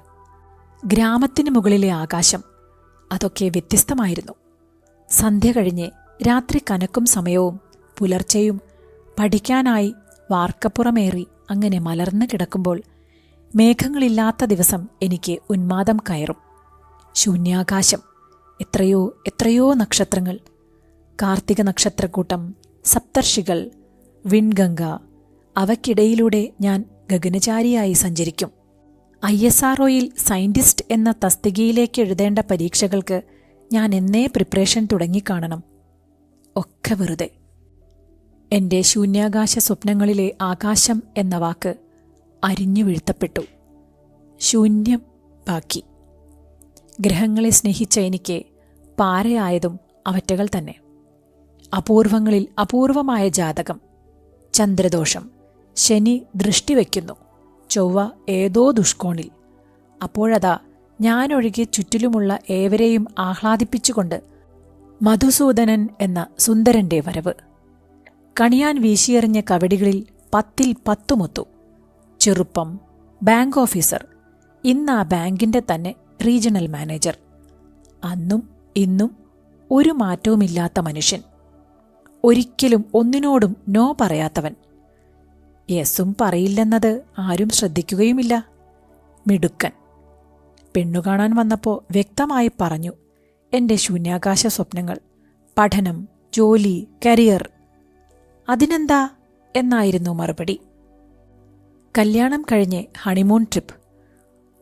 ഗ്രാമത്തിന് മുകളിലെ ആകാശം. അതൊക്കെ വ്യത്യസ്തമായിരുന്നു. സന്ധ്യ കഴിഞ്ഞ് രാത്രി കനക്കും സമയവും പുലർച്ചെയും പഠിക്കാനായി വാർക്കപ്പുറമേറി അങ്ങനെ മലർന്നു കിടക്കുമ്പോൾ മേഘങ്ങളില്ലാത്ത ദിവസം എനിക്ക് ഉന്മാദം കയറും. ശൂന്യാകാശം. എത്രയോ എത്രയോ നക്ഷത്രങ്ങൾ. കാർത്തിക നക്ഷത്രക്കൂട്ടം, സപ്തർഷികൾ, വിൺഗംഗ. അവയ്ക്കിടയിലൂടെ ഞാൻ ഗഗനചാരിയായി സഞ്ചരിക്കും. ISROയിൽ സയന്റിസ്റ്റ് എന്ന തസ്തികയിലേക്ക് എഴുതേണ്ട പരീക്ഷകൾക്ക് ഞാൻ എന്നേ പ്രിപ്പറേഷൻ തുടങ്ങിക്കാണണം. ഒക്കെ വെറുതെ. എൻ്റെ ശൂന്യാകാശ സ്വപ്നങ്ങളിലെ ആകാശം എന്ന വാക്ക് അരിഞ്ഞു വീഴ്ത്തപ്പെട്ടു. ശൂന്യം ബാക്കി. ഗ്രഹങ്ങളെ സ്നേഹിച്ച എനിക്ക് പാരയായതും അവറ്റകൾ തന്നെ. അപൂർവങ്ങളിൽ അപൂർവമായ ജാതകം. ചന്ദ്രദോഷം. ശനി ദൃഷ്ടി വയ്ക്കുന്നു. ചൊവ്വ ഏതോ ദുഷ്കോണിൽ. അപ്പോഴതാ ഞാനൊഴികെ ചുറ്റിലുമുള്ള ഏവരെയും ആഹ്ലാദിപ്പിച്ചുകൊണ്ട് മധുസൂദനൻ എന്ന സുന്ദരന്റെ വരവ്. കണിയാൻ വീശിയെറിഞ്ഞ കവടികളിൽ 10ൽ 10 മൊത്തു. ചെറുപ്പം. Bank officer. ഇന്ന് ആ ബാങ്കിന്റെ തന്നെ റീജിയണൽ മാനേജർ. അന്നും ഇന്നും ഒരു മാറ്റവുമില്ലാത്ത മനുഷ്യൻ. ഒരിക്കലും ഒന്നിനോടും നോ പറയാത്തവൻ. യെസും പറയില്ലെന്നത് ആരും ശ്രദ്ധിക്കുകയുമില്ല. മിടുക്കൻ. പെണ്ണുകാണാൻ വന്നപ്പോൾ വ്യക്തമായി പറഞ്ഞു എൻ്റെ ശൂന്യാകാശ സ്വപ്നങ്ങൾ. പഠനം, ജോലി, കരിയർ. അതിനെന്താ എന്നായിരുന്നു മറുപടി. കല്യാണം കഴിഞ്ഞ് ഹണിമൂൺ ട്രിപ്പ്.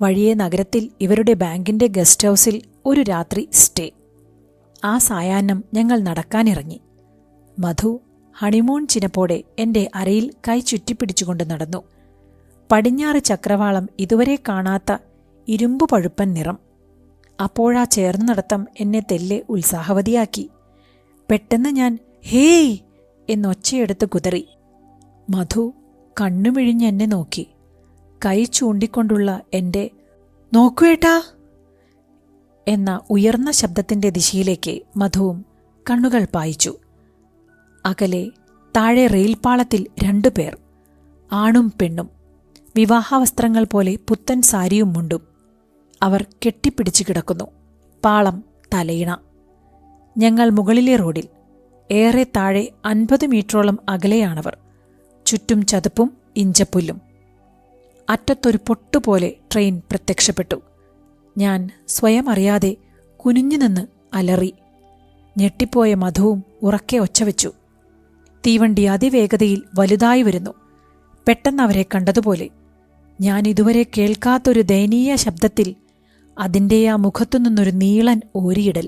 വഴിയെ നഗരത്തിൽ ഇവരുടെ ബാങ്കിന്റെ ഗസ്റ്റ് ഹൗസിൽ ഒരു രാത്രി സ്റ്റേ. ആ സായാഹ്നം ഞങ്ങൾ നടക്കാനിറങ്ങി. മധു ഹണിമൂൺ ചിനപ്പോടെ എൻ്റെ അരയിൽ കൈ ചുറ്റിപ്പിടിച്ചുകൊണ്ട് നടന്നു. പടിഞ്ഞാറ് ചക്രവാളം ഇതുവരെ കാണാത്ത ഇരുമ്പു പഴുപ്പൻ നിറം. അപ്പോഴാ ചേർന്നു നടത്തം എന്നെ തെല്ലെ ഉത്സാഹവതിയാക്കി. പെട്ടെന്ന് ഞാൻ ഹേയ് എന്നൊച്ചയെടുത്ത് കുതറി. മധു കണ്ണുമിഴിഞ്ഞെന്നെ നോക്കി. കൈ ചൂണ്ടിക്കൊണ്ടുള്ള എൻ്റെ "നോക്കുവേട്ടാ" എന്ന ഉയർന്ന ശബ്ദത്തിൻ്റെ ദിശയിലേക്ക് മധുവും കണ്ണുകൾ പായിച്ചു. അകലെ താഴെ റെയിൽപാളത്തിൽ 2 പേർ, ആണും പെണ്ണും, വിവാഹവസ്ത്രങ്ങൾ പോലെ പുത്തൻ സാരിയും മുണ്ടും. അവർ കെട്ടിപ്പിടിച്ചു കിടക്കുന്നു. പാളം തലയിണ. ഞങ്ങൾ മുകളിലെ റോഡിൽ, ഏറെ താഴെ 50 മീറ്ററോളം അകലെയാണവർ. ചുറ്റും ചതുപ്പും ഇഞ്ചപ്പുല്ലും. അറ്റത്തൊരു പൊട്ടുപോലെ ട്രെയിൻ പ്രത്യക്ഷപ്പെട്ടു. ഞാൻ സ്വയം അറിയാതെ കുനിഞ്ഞുനിന്ന് അലറി. ഞെട്ടിപ്പോയ മധുവും ഉറക്കെ ഒച്ചവെച്ചു. തീവണ്ടി അതിവേഗതയിൽ വലുതായി വരുന്നു. പെട്ടെന്നവരെ കണ്ടതുപോലെ ഞാൻ ഇതുവരെ കേൾക്കാത്തൊരു ദയനീയ ശബ്ദത്തിൽ അതിൻ്റെ ആ മുഖത്തുനിന്നൊരു നീളൻ ഓരിയിടൽ.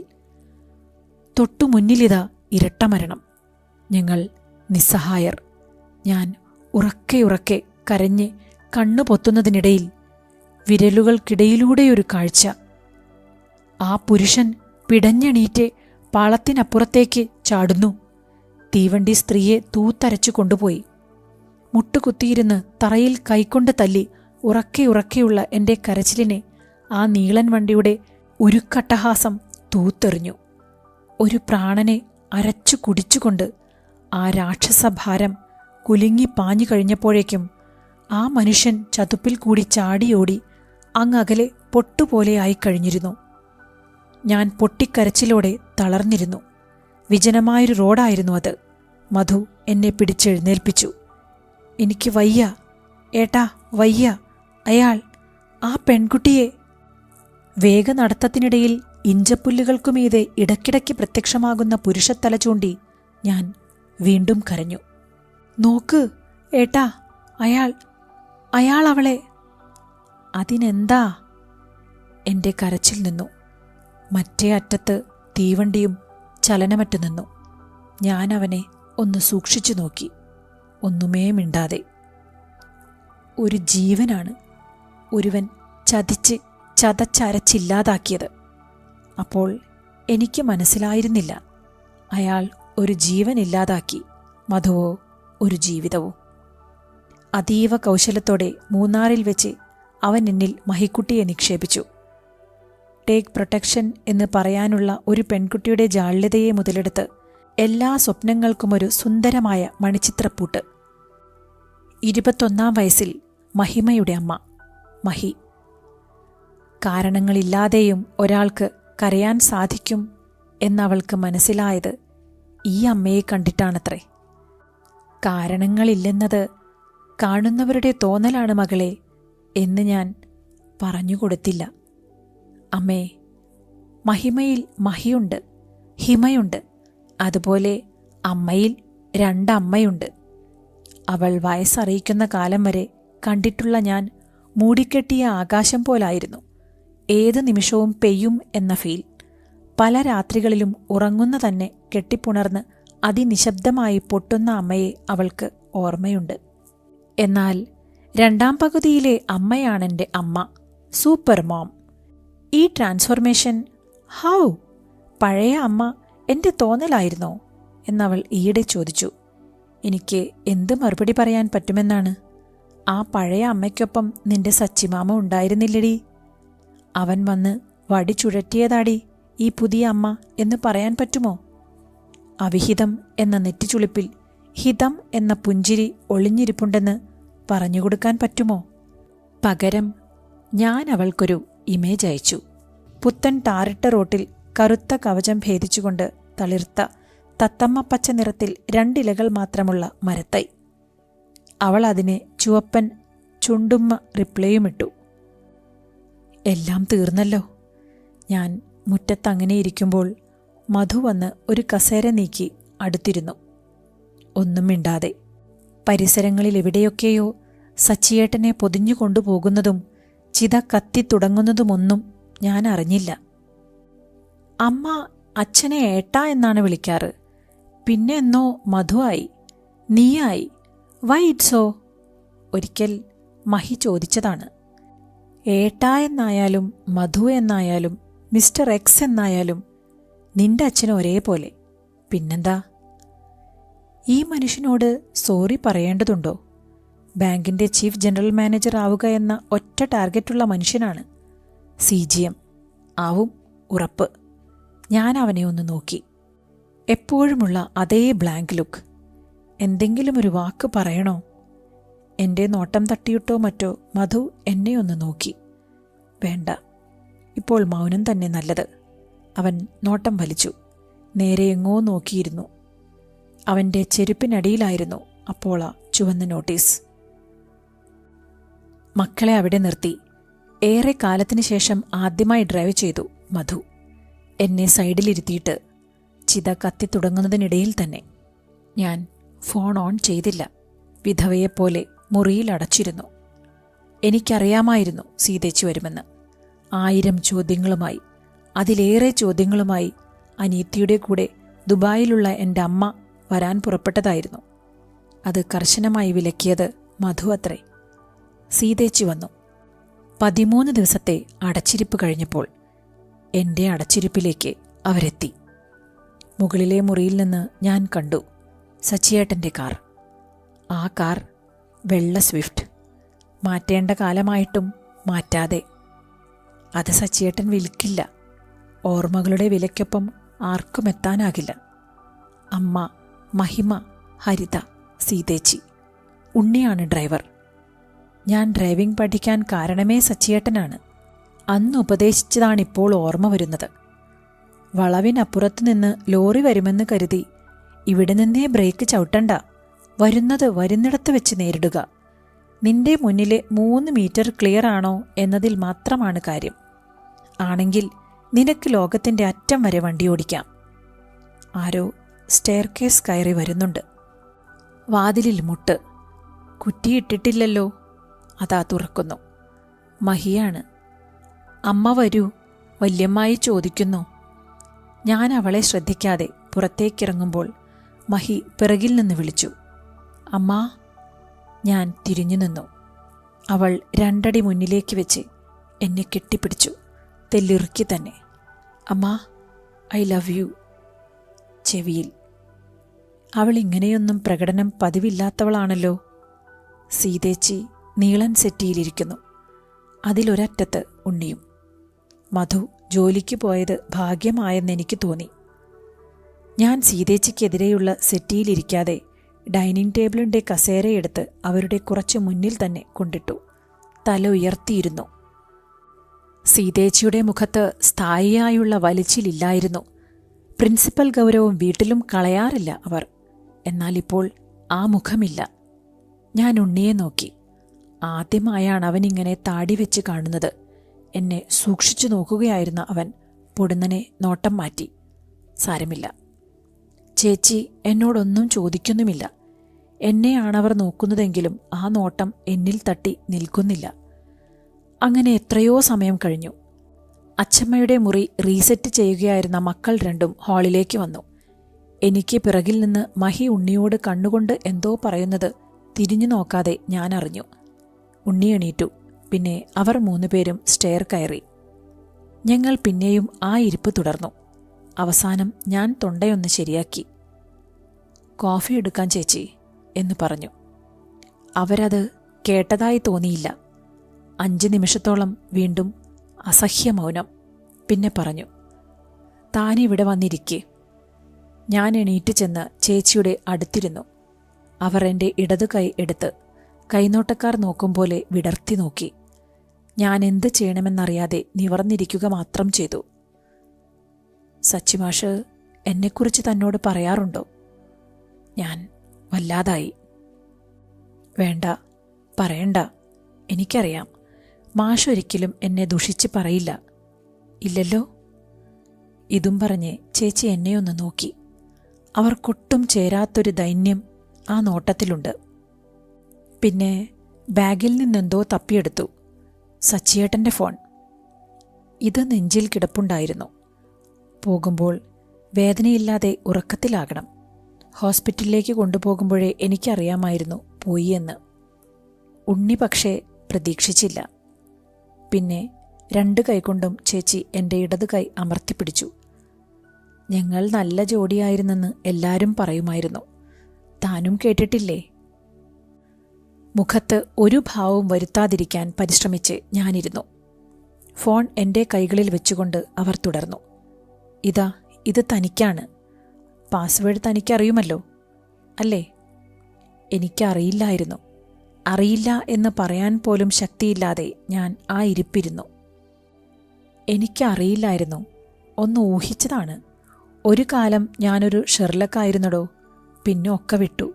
തൊട്ടുമുന്നിലിതാ ഇരട്ടമരണം. ഞങ്ങൾ നിസ്സഹായർ. ഞാൻ ഉറക്കെ കരഞ്ഞ് കണ്ണു പൊത്തുന്നതിനിടയിൽ വിരലുകൾക്കിടയിലൂടെയൊരു കാഴ്ച. ആ പുരുഷൻ പിടഞ്ഞെണീറ്റ് പാളത്തിനപ്പുറത്തേക്ക് ചാടുന്നു. തീവണ്ടി സ്ത്രീയെ തൂത്തരച്ചു കൊണ്ടുപോയി. മുട്ടുകുത്തിയിരുന്ന് തറയിൽ കൈകൊണ്ട് തല്ലി ഉറക്കെയുള്ള എൻ്റെ കരച്ചിലിനെ ആ നീളൻ വണ്ടിയുടെ ഉരുക്കട്ടഹാസം തൂത്തെറിഞ്ഞു. ഒരു പ്രാണനെ അരച്ചു കുടിച്ചുകൊണ്ട് ആ രാക്ഷസഭാരം കുലുങ്ങി പാഞ്ഞു കഴിഞ്ഞപ്പോഴേക്കും ആ മനുഷ്യൻ ചതുപ്പിൽ കൂടി ചാടിയോടി അങ്ങകലെ പൊട്ടുപോലെയായിക്കഴിഞ്ഞിരുന്നു. ഞാൻ പൊട്ടിക്കരച്ചിലോടെ തളർന്നിരുന്നു. വിജനമായൊരു റോഡായിരുന്നു അത്. മധു എന്നെ പിടിച്ചെഴുന്നേൽപ്പിച്ചു. "എനിക്ക് വയ്യ ഏട്ടാ, വയ്യ. അയാൾ, ആ പെൺകുട്ടിയെ." വേഗനടത്തത്തിനിടയിൽ ഇഞ്ചപ്പുല്ലുകൾക്കുമീതെ ഇടയ്ക്കിടയ്ക്ക് പ്രത്യക്ഷമാകുന്ന പുരുഷത്തല ചൂണ്ടി ഞാൻ വീണ്ടും കരഞ്ഞു. "നോക്ക് ഏട്ടാ, അയാൾ അവളെ." "അതിനെന്താ?" എൻ്റെ കരച്ചിൽ നിന്നു. മറ്റേ അറ്റത്ത് തീവണ്ടിയും ചലനമറ്റു നിന്നു. ഞാൻ അവനെ ഒന്ന് സൂക്ഷിച്ചു നോക്കി. ഒന്നുമേ മിണ്ടാതെ. ഒരു ജീവനാണ് ഒരുവൻ ചതച്ചരച്ചില്ലാതാക്കിയത്. അപ്പോൾ എനിക്ക് മനസ്സിലായിരുന്നില്ല, അയാൾ ഒരു ജീവനില്ലാതാക്കി, മധുവോ ഒരു ജീവിതവും. അതീവ കൗശലത്തോടെ മൂന്നാറിൽ വെച്ച് അവൻ എന്നിൽ മഹിക്കുട്ടിയെ നിക്ഷേപിച്ചു. ടേക്ക് പ്രൊട്ടക്ഷൻ എന്ന് പറയാനുള്ള ഒരു പെൺകുട്ടിയുടെ ജാള്യതയെ മുതലെടുത്ത് എല്ലാ സ്വപ്നങ്ങൾക്കുമൊരു സുന്ദരമായ മണിച്ചിത്രപ്പൂട്ട്. 21-ാം വയസ്സിൽ മഹിമയുടെ അമ്മ മഹി. കാരണങ്ങളില്ലാതെയും ഒരാൾക്ക് കരയാൻ സാധിക്കും എന്നവൾക്ക് മനസ്സിലായത് ഈ അമ്മയെ കണ്ടിട്ടാണത്രേ. കാരണങ്ങളില്ലെന്നത് കാണുന്നവരുടെ തോന്നലാണ് മകളെ എന്ന് ഞാൻ പറഞ്ഞുകൊടുത്തില്ല. അമ്മേ, മഹിമയിൽ മഹിയുണ്ട്, ഹിമയുണ്ട്. അതുപോലെ അമ്മയിൽ 2 അമ്മയുണ്ട്. അവൾ വയസ്സറിയിക്കുന്ന കാലം വരെ കണ്ടിട്ടുള്ള ഞാൻ മൂടിക്കെട്ടിയ ആകാശം പോലായിരുന്നു. ഏത് നിമിഷവും പെയ്യും എന്ന ഫീൽ. പല രാത്രികളിലും ഉറങ്ങുന്ന തന്നെ കെട്ടിപ്പുണർന്ന് അതിനിശബ്ദമായി പൊട്ടുന്ന അമ്മയെ അവൾക്ക് ഓർമ്മയുണ്ട്. എന്നാൽ 2ാം പകുതിയിലെ അമ്മയാണെൻ്റെ അമ്മ, സൂപ്പർ മോം. ഈ ട്രാൻസ്ഫോർമേഷൻ, ഹൗ? പഴയ അമ്മ എൻ്റെ തോന്നലായിരുന്നോ എന്നവൾ ഈയിടെ ചോദിച്ചു. എനിക്ക് എന്ത് മറുപടി പറയാൻ പറ്റുമെന്നാണ്? ആ പഴയ അമ്മയ്ക്കൊപ്പം നിന്റെ സച്ചിമാമ ഉണ്ടായിരുന്നില്ലടി. അവൻ വന്ന് വടി ചുഴറ്റിയതാടി ഈ പുതിയ അമ്മ എന്ന് പറയാൻ പറ്റുമോ? അവിഹിതം എന്ന നെറ്റിച്ചുളിപ്പിൽ ഹിതം എന്ന പുഞ്ചിരി ഒളിഞ്ഞിരിപ്പുണ്ടെന്ന് പറഞ്ഞുകൊടുക്കാൻ പറ്റുമോ? പകരം ഞാൻ അവൾക്കൊരു ഇമേജ് അയച്ചു. പുത്തൻ ടാറിട്ട റോട്ടിൽ കറുത്ത കവചം ഭേദിച്ചുകൊണ്ട് തളിർത്ത തത്തമ്മ പച്ച നിറത്തിൽ 2 ഇലകൾ മാത്രമുള്ള മരത്തൈ. അവൾ അതിനെ ചുവപ്പൻ ചുണ്ടുമ്മ റിപ്ലൈയുമിട്ടു. എല്ലാം തീർന്നല്ലോ. ഞാൻ മുറ്റത്തങ്ങനെ ഇരിക്കുമ്പോൾ മധു വന്ന് ഒരു കസേര നീക്കി അടുത്തിരുന്നു. ഒന്നും മിണ്ടാതെ. പരിസരങ്ങളിൽ എവിടെയൊക്കെയോ സച്ചിയേട്ടനെ പൊതിഞ്ഞു കൊണ്ടുപോകുന്നതും ചിത കത്തിത്തുടങ്ങുന്നതുമൊന്നും ഞാൻ അറിഞ്ഞില്ല. അമ്മ അച്ഛനെ ഏട്ടാ എന്നാണ് വിളിക്കാറ്. പിന്നെ എന്നോ മധുവായി, നീയായി. വൈ ഇറ്റ്സോ? ഒരിക്കൽ മഹി ചോദിച്ചതാണ്. ഏട്ടാ എന്നായാലും മധു എന്നായാലും മിസ്റ്റർ എക്സ് എന്നായാലും നിന്റെ അച്ഛൻ ഒരേപോലെ. പിന്നെന്താ? ഈ മനുഷ്യനോട് സോറി പറയേണ്ടതുണ്ടോ? ബാങ്കിന്റെ ചീഫ് ജനറൽ മാനേജർ ആവുക എന്ന ഒറ്റ ടാർഗറ്റുള്ള മനുഷ്യനാണ്. CGM ആവും ഉറപ്പ്. ഞാൻ അവനെ ഒന്ന് നോക്കി. എപ്പോഴുമുള്ള അതേ ബ്ലാങ്ക് ലുക്ക്. എന്തെങ്കിലും ഒരു വാക്ക് പറയണോ? എൻ്റെ നോട്ടം തട്ടിയിട്ടോ മറ്റോ മധു എന്നെ ഒന്ന് നോക്കി. വേണ്ട, ഇപ്പോൾ മൗനം തന്നെ നല്ലത്. അവൻ നോട്ടം വലിച്ചു. നേരെ എങ്ങോ നോക്കിയിരുന്നു. അവൻ്റെ ചെരുപ്പിനടിയിലായിരുന്നു അപ്പോൾ ആ ചുവന്ന നോട്ടീസ്. മക്കളെ അവിടെ നിർത്തി. ഏറെ കാലത്തിന് ശേഷം ആദ്യമായി ഡ്രൈവ് ചെയ്തു മധു. എന്നെ സൈഡിലിരുത്തിയിട്ട് ചിത കത്തിത്തുടങ്ങുന്നതിനിടയിൽ തന്നെ. ഞാൻ ഫോൺ ഓൺ ചെയ്തില്ല. വിധവയെപ്പോലെ മുറിയിൽ അടച്ചിരുന്നു. എനിക്കറിയാമായിരുന്നു സീതേച്ചി വരുമെന്ന്. 1000 ചോദ്യങ്ങളുമായി, അതിലേറെ ചോദ്യങ്ങളുമായി അനീത്തിയുടെ കൂടെ ദുബായിലുള്ള എൻ്റെ അമ്മ വരാൻ പുറപ്പെട്ടതായിരുന്നു. അത് കർശനമായി വിലക്കിയത് മധു അത്രേ. സീതേച്ചി വന്നു. 13 ദിവസത്തെ അടച്ചിരിപ്പ് കഴിഞ്ഞപ്പോൾ എൻ്റെ അടച്ചിരിപ്പിലേക്ക് അവരെത്തി. മുകളിലെ മുറിയിൽ നിന്ന് ഞാൻ കണ്ടു സച്ചിയേട്ടൻ്റെ കാർ. ആ കാർ വെള്ള സ്വിഫ്റ്റ്. മാറ്റേണ്ട കാലമായിട്ടും മാറ്റാതെ. അത് സച്ചിയേട്ടൻ വിൽക്കില്ല. ഓർമ്മകളുടെ വിലയ്ക്കൊപ്പം ആർക്കും എത്താനാകില്ല. അമ്മ, മഹിമ, ഹരിത, സീതേച്ചി. ഉണ്ണിയാണ് ഡ്രൈവർ. ഞാൻ ഡ്രൈവിംഗ് പഠിക്കാൻ കാരണമേ സച്ചിയേട്ടനാണ്. അന്ന് ഉപദേശിച്ചതാണിപ്പോൾ ഓർമ്മ വരുന്നത്. വളവിനപ്പുറത്തു നിന്ന് ലോറി വരുമെന്ന് കരുതി ഇവിടെ നിന്നേ ബ്രേക്ക് ചവിട്ടണ്ട. വരുന്നത് വരുന്നിടത്ത് വെച്ച് നേരിടുക. നിന്റെ മുന്നിലെ 3 മീറ്റർ ക്ലിയർ ആണോ എന്നതിൽ മാത്രമാണ് കാര്യം. ആണെങ്കിൽ നിനക്ക് ലോകത്തിൻ്റെ അറ്റം വരെ വണ്ടി ഓടിക്കാം. ആരോ സ്റ്റെയർകേസ് കയറി വരുന്നുണ്ട്. വാതിലിൽ മുട്ട്. കുറ്റിയിട്ടിട്ടില്ലല്ലോ. അതാ തുറക്കുന്നു. മഹിയാണ്. അമ്മ വരൂ, വല്യമ്മായി ചോദിക്കുന്നു. ഞാൻ അവളെ ശ്രദ്ധിക്കാതെ പുറത്തേക്കിറങ്ങുമ്പോൾ മഹി പിറകിൽ നിന്ന് വിളിച്ചു, അമ്മാ. ഞാൻ തിരിഞ്ഞു നിന്നു. അവൾ 2 അടി മുന്നിലേക്ക് വെച്ച് എന്നെ കെട്ടിപ്പിടിച്ചു. തെല്ലിറുക്കി തന്നെ. അമ്മാ, ഐ ലവ് യു. ചെവിയിൽ. അവൾ ഇങ്ങനെയൊന്നും പ്രകടനം പതിവില്ലാത്തവളാണല്ലോ. സീതേച്ചി നീളൻ സെറ്റിയിലിരിക്കുന്നു. അതിലൊരറ്റത്ത് ഉണ്ണിയും. മധു ജോലിക്ക് പോയത് ഭാഗ്യമായെന്നെനിക്ക് തോന്നി. ഞാൻ സീതേച്ചിക്കെതിരെയുള്ള സെറ്റിയിലിരിക്കാതെ ഡൈനിങ് ടേബിളിൻ്റെ കസേരയെടുത്ത് അവരുടെ കുറച്ച് മുന്നിൽ തന്നെ കൊണ്ടിട്ടു. തല ഉയർത്തിയിരുന്നു. സീതേച്ചിയുടെ മുഖത്ത് സ്ഥായിയായുള്ള വലിച്ചിലില്ലായിരുന്നു. പ്രിൻസിപ്പൽ ഗൗരവം വീട്ടിലും കളയാറില്ല അവർ. എന്നാലിപ്പോൾ ആ മുഖമില്ല. ഞാൻ ഉണ്ണിയെ നോക്കി. ആദ്യമായാണ് അവനിങ്ങനെ താടി വെച്ച് കാണുന്നത്. എന്നെ സൂക്ഷിച്ചു നോക്കുകയായിരുന്ന അവൻ പൊടുന്നനെ നോട്ടം മാറ്റി. സാരമില്ല. ചേച്ചി എന്നോടൊന്നും ചോദിക്കുന്നുമില്ല. എന്നെയാണവർ നോക്കുന്നതെങ്കിലും ആ നോട്ടം എന്നിൽ തട്ടി നിൽക്കുന്നില്ല. അങ്ങനെ എത്രയോ സമയം കഴിഞ്ഞു. അച്ചമ്മയുടെ മുറി റീസെറ്റ് ചെയ്യുകയായിരുന്ന മക്കൾ 2 ഹാളിലേക്ക് വന്നു. എനിക്ക് പിറകിൽ നിന്ന് മഹി ഉണ്ണിയോട് കണ്ണുകൊണ്ട് എന്തോ പറയുന്നത് തിരിഞ്ഞു നോക്കാതെ ഞാൻ അറിഞ്ഞു. ഉണ്ണി എണീറ്റു. പിന്നെ അവർ 3 പേരും സ്റ്റെയർ കയറി. ഞങ്ങൾ പിന്നെയും ആ ഇരിപ്പ് തുടർന്നു. അവസാനം ഞാൻ തൊണ്ടയൊന്ന് ശരിയാക്കി. കോഫി എടുക്കാൻ ചേച്ചി എന്ന് പറഞ്ഞു. അവരത് കേട്ടതായി തോന്നിയില്ല. 5 നിമിഷത്തോളം വീണ്ടും അസഹ്യ മൗനം. പിന്നെ പറഞ്ഞു, താനിവിടെ വന്നിരിക്കേ. ഞാൻ എണീറ്റ് ചെന്ന് ചേച്ചിയുടെ അടുത്തിരുന്നു. അവർ എൻ്റെ ഇടതു കൈ എടുത്ത് കൈനോട്ടക്കാർ നോക്കും പോലെ വിടർത്തി നോക്കി. ഞാൻ എന്ത് ചെയ്യണമെന്നറിയാതെ നിവർന്നിരിക്കുക മാത്രം ചെയ്തു. സച്ചിമാഷ് എന്നെക്കുറിച്ച് തന്നോട് പറയാറുണ്ടോ? ഞാൻ വല്ലാതായി. വേണ്ട, പറയണ്ട. എനിക്കറിയാം. മാഷൊരിക്കലും എന്നെ ദുഷിച്ച് പറയില്ല. ഇല്ലല്ലോ? ഇതും പറഞ്ഞ് ചേച്ചി എന്നെയൊന്ന് നോക്കി. അവർക്കൊട്ടും ചേരാത്തൊരു ദൈന്യം ആ നോട്ടത്തിലുണ്ട്. പിന്നെ ബാഗിൽ നിന്നെന്തോ തപ്പിയെടുത്തു. സച്ചിയേട്ടൻ്റെ ഫോൺ. ഇത് നെഞ്ചിൽ കിടപ്പുണ്ടായിരുന്നു. പോകുമ്പോൾ വേദനയില്ലാതെ ഉറക്കത്തിലാകണം. ഹോസ്പിറ്റലിലേക്ക് കൊണ്ടുപോകുമ്പോഴേ എനിക്കറിയാമായിരുന്നു പോയി എന്ന്. ഉണ്ണി പക്ഷേ പ്രതീക്ഷിച്ചില്ല. പിന്നെ 2 കൈകൊണ്ടും ചേച്ചി എൻ്റെ ഇടതു കൈ അമർത്തിപ്പിടിച്ചു. ഞങ്ങൾ നല്ല ജോഡിയായിരുന്നെന്ന് എല്ലാവരും പറയുമായിരുന്നു. താനും കേട്ടിട്ടില്ലേ? മുഖത്ത് ഒരു ഭാവവും വരുത്താതിരിക്കാൻ പരിശ്രമിച്ച് ഞാനിരുന്നു. ഫോൺ എൻ്റെ കൈകളിൽ വെച്ചുകൊണ്ട് അവർ തുടർന്നു. ഇതാ, ഇത് തനിക്കാണ്. പാസ്വേഡ് തനിക്കറിയുമല്ലോ അല്ലേ? എനിക്കറിയില്ലായിരുന്നു. അറിയില്ല എന്ന് പറയാൻ പോലും ശക്തിയില്ലാതെ ഞാൻ ആ ഇരിപ്പിരുന്നു. എനിക്കറിയില്ലായിരുന്നു. ഒന്ന് ഊഹിച്ചതാണ്. ഒരു കാലം ഞാനൊരു ഷെർലക്കായിരുന്നടോ. പിന്നെ ഒക്കെ വിട്ടു.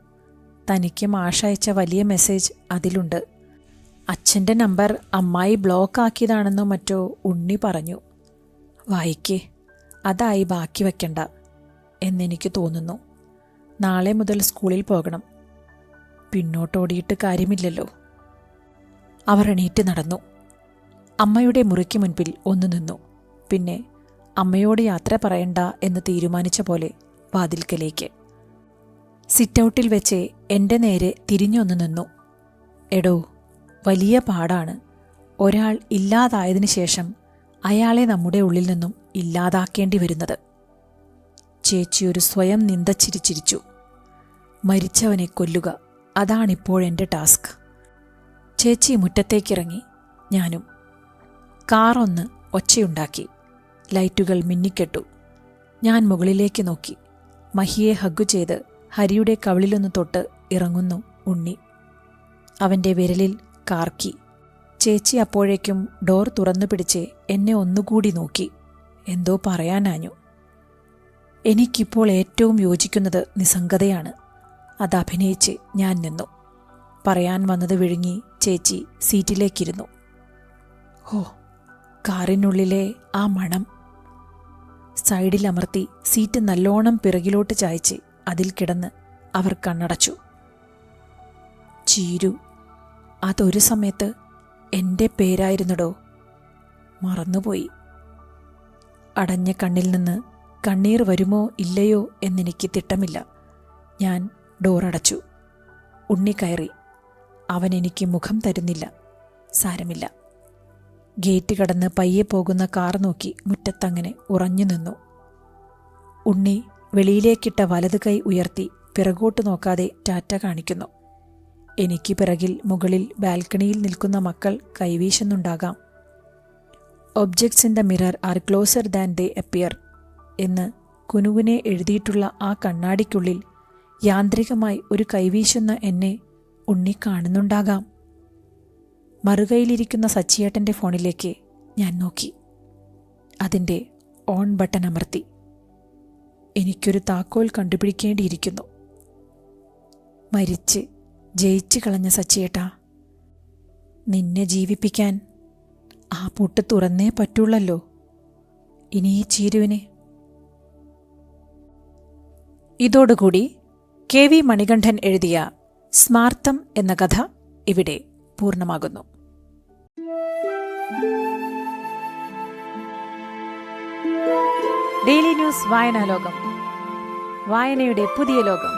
തനിക്ക് മാഷയച്ച വലിയ മെസ്സേജ് അതിലുണ്ട്. അച്ഛൻ്റെ നമ്പർ അമ്മായി ബ്ലോക്ക് ആക്കിയതാണെന്നോ മറ്റോ ഉണ്ണി പറഞ്ഞു. വായിക്കേ, അതായി ബാക്കി വയ്ക്കണ്ട എന്നെനിക്ക് തോന്നുന്നു. നാളെ മുതൽ സ്കൂളിൽ പോകണം. പിന്നോട്ടോടിയിട്ട് കാര്യമില്ലല്ലോ. അവർ എണീറ്റ് നടന്നു. അമ്മയുടെ മുറിക്ക് മുൻപിൽ ഒന്നു നിന്നു. പിന്നെ അമ്മയോട് യാത്ര പറയണ്ട എന്ന് തീരുമാനിച്ച പോലെ വാതിൽക്കലേക്ക്. സിറ്റൗട്ടിൽ വെച്ച് എൻ്റെ നേരെ തിരിഞ്ഞൊന്നു നിന്നു. എടോ, വലിയ പാടാണ്. ഒരാൾ ഇല്ലാതായതിനു ശേഷം അയാളെ നമ്മുടെ ഉള്ളിൽ നിന്നും ഇല്ലാതാക്കേണ്ടി വരുന്നത്. ചേച്ചിയൊരു സ്വയം നിന്ദച്ചിരിച്ചിരിച്ചു. മരിച്ചവനെ കൊല്ലുക, അതാണിപ്പോഴെൻ്റെ ടാസ്ക്. ചേച്ചി മുറ്റത്തേക്കിറങ്ങി. ഞാനും. കാറൊന്ന് ഒച്ചയുണ്ടാക്കി. ലൈറ്റുകൾ മിന്നിക്കെട്ടു. ഞാൻ മുകളിലേക്ക് നോക്കി. മഹിയെ ഹഗ്ഗു ചെയ്ത് ഹരിയുടെ കവിളിലൊന്ന് തൊട്ട് ഇറങ്ങുന്നു ഉണ്ണി. അവൻ്റെ വിരലിൽ കാർക്കി. ചേച്ചി അപ്പോഴേക്കും ഡോർ തുറന്നു പിടിച്ച് എന്നെ ഒന്നുകൂടി നോക്കി. എന്തോ പറയാനാഞ്ഞു. എനിക്കിപ്പോൾ ഏറ്റവും യോജിക്കുന്നത് നിസ്സംഗതയാണ്. അതഭിനയിച്ച് ഞാൻ നിന്നു. പറയാൻ വന്നത് വിഴുങ്ങി ചേച്ചി സീറ്റിലേക്കിരുന്നു. ഓ, കാറിനുള്ളിലെ ആ മണം! സൈഡിലമർത്തി സീറ്റ് നല്ലോണം പിറകിലോട്ട് ചായച്ച് അതിൽ കിടന്ന് അവർ കണ്ണടച്ചു. ചീരു, അതൊരു സമയത്ത് എൻ്റെ പേരായിരുന്നടോ. മറന്നുപോയി. അടഞ്ഞ കണ്ണിൽ നിന്ന് കണ്ണീർ വരുമോ ഇല്ലയോ എന്നെനിക്ക് തിട്ടമില്ല. ഞാൻ ഡോറടച്ചു. ഉണ്ണി കയറി. അവൻ എനിക്ക് മുഖം തരുന്നില്ല. സാരമില്ല. ഗേറ്റ് കടന്ന് പയ്യെ പോകുന്ന കാർ നോക്കി മുറ്റത്തങ്ങനെ ഉറഞ്ഞു നിന്നു. ഉണ്ണി വെളിയിലേക്കിട്ട വലത് കൈ ഉയർത്തി പിറകോട്ട് നോക്കാതെ ടാറ്റ കാണിക്കുന്നു. എനിക്ക് പിറകിൽ മുകളിൽ ബാൽക്കണിയിൽ നിൽക്കുന്ന മക്കൾ കൈവീശുന്നുണ്ടാകാം. Objects in the mirror are closer than they appear എന്ന് കുനുകുനെ എഴുതിയിട്ടുള്ള ആ കണ്ണാടിക്കുള്ളിൽ യാന്ത്രികമായി ഒരു കൈവീശുന്ന എന്നെ ഉണ്ണി കാണുന്നുണ്ടാകാം. മറുകൈയിലിരിക്കുന്ന സച്ചിയേട്ടൻ്റെ ഫോണിലേക്ക് ഞാൻ നോക്കി. അതിൻ്റെ ഓൺ ബട്ടൺ അമർത്തി. എനിക്കൊരു താക്കോൽ കണ്ടുപിടിക്കേണ്ടിയിരിക്കുന്നു. മരിച്ച് ജയിച്ചു കളഞ്ഞ സച്ചിയേട്ടാ, നിന്നെ ജീവിപ്പിക്കാൻ ആ പൂട്ട് തുറന്നേ പറ്റുള്ളല്ലോ. ഇനി ഈ ചീരുവിനെ. ഇതോടുകൂടി KV മണികണ്ഠൻ എഴുതിയ സ്മാർത്ഥം എന്ന കഥ ഇവിടെ പൂർണ്ണമാകുന്നു. ഡെയിലി ന്യൂസ് വായനാലോകം, വായനയുടെ പുതിയ ലോകം.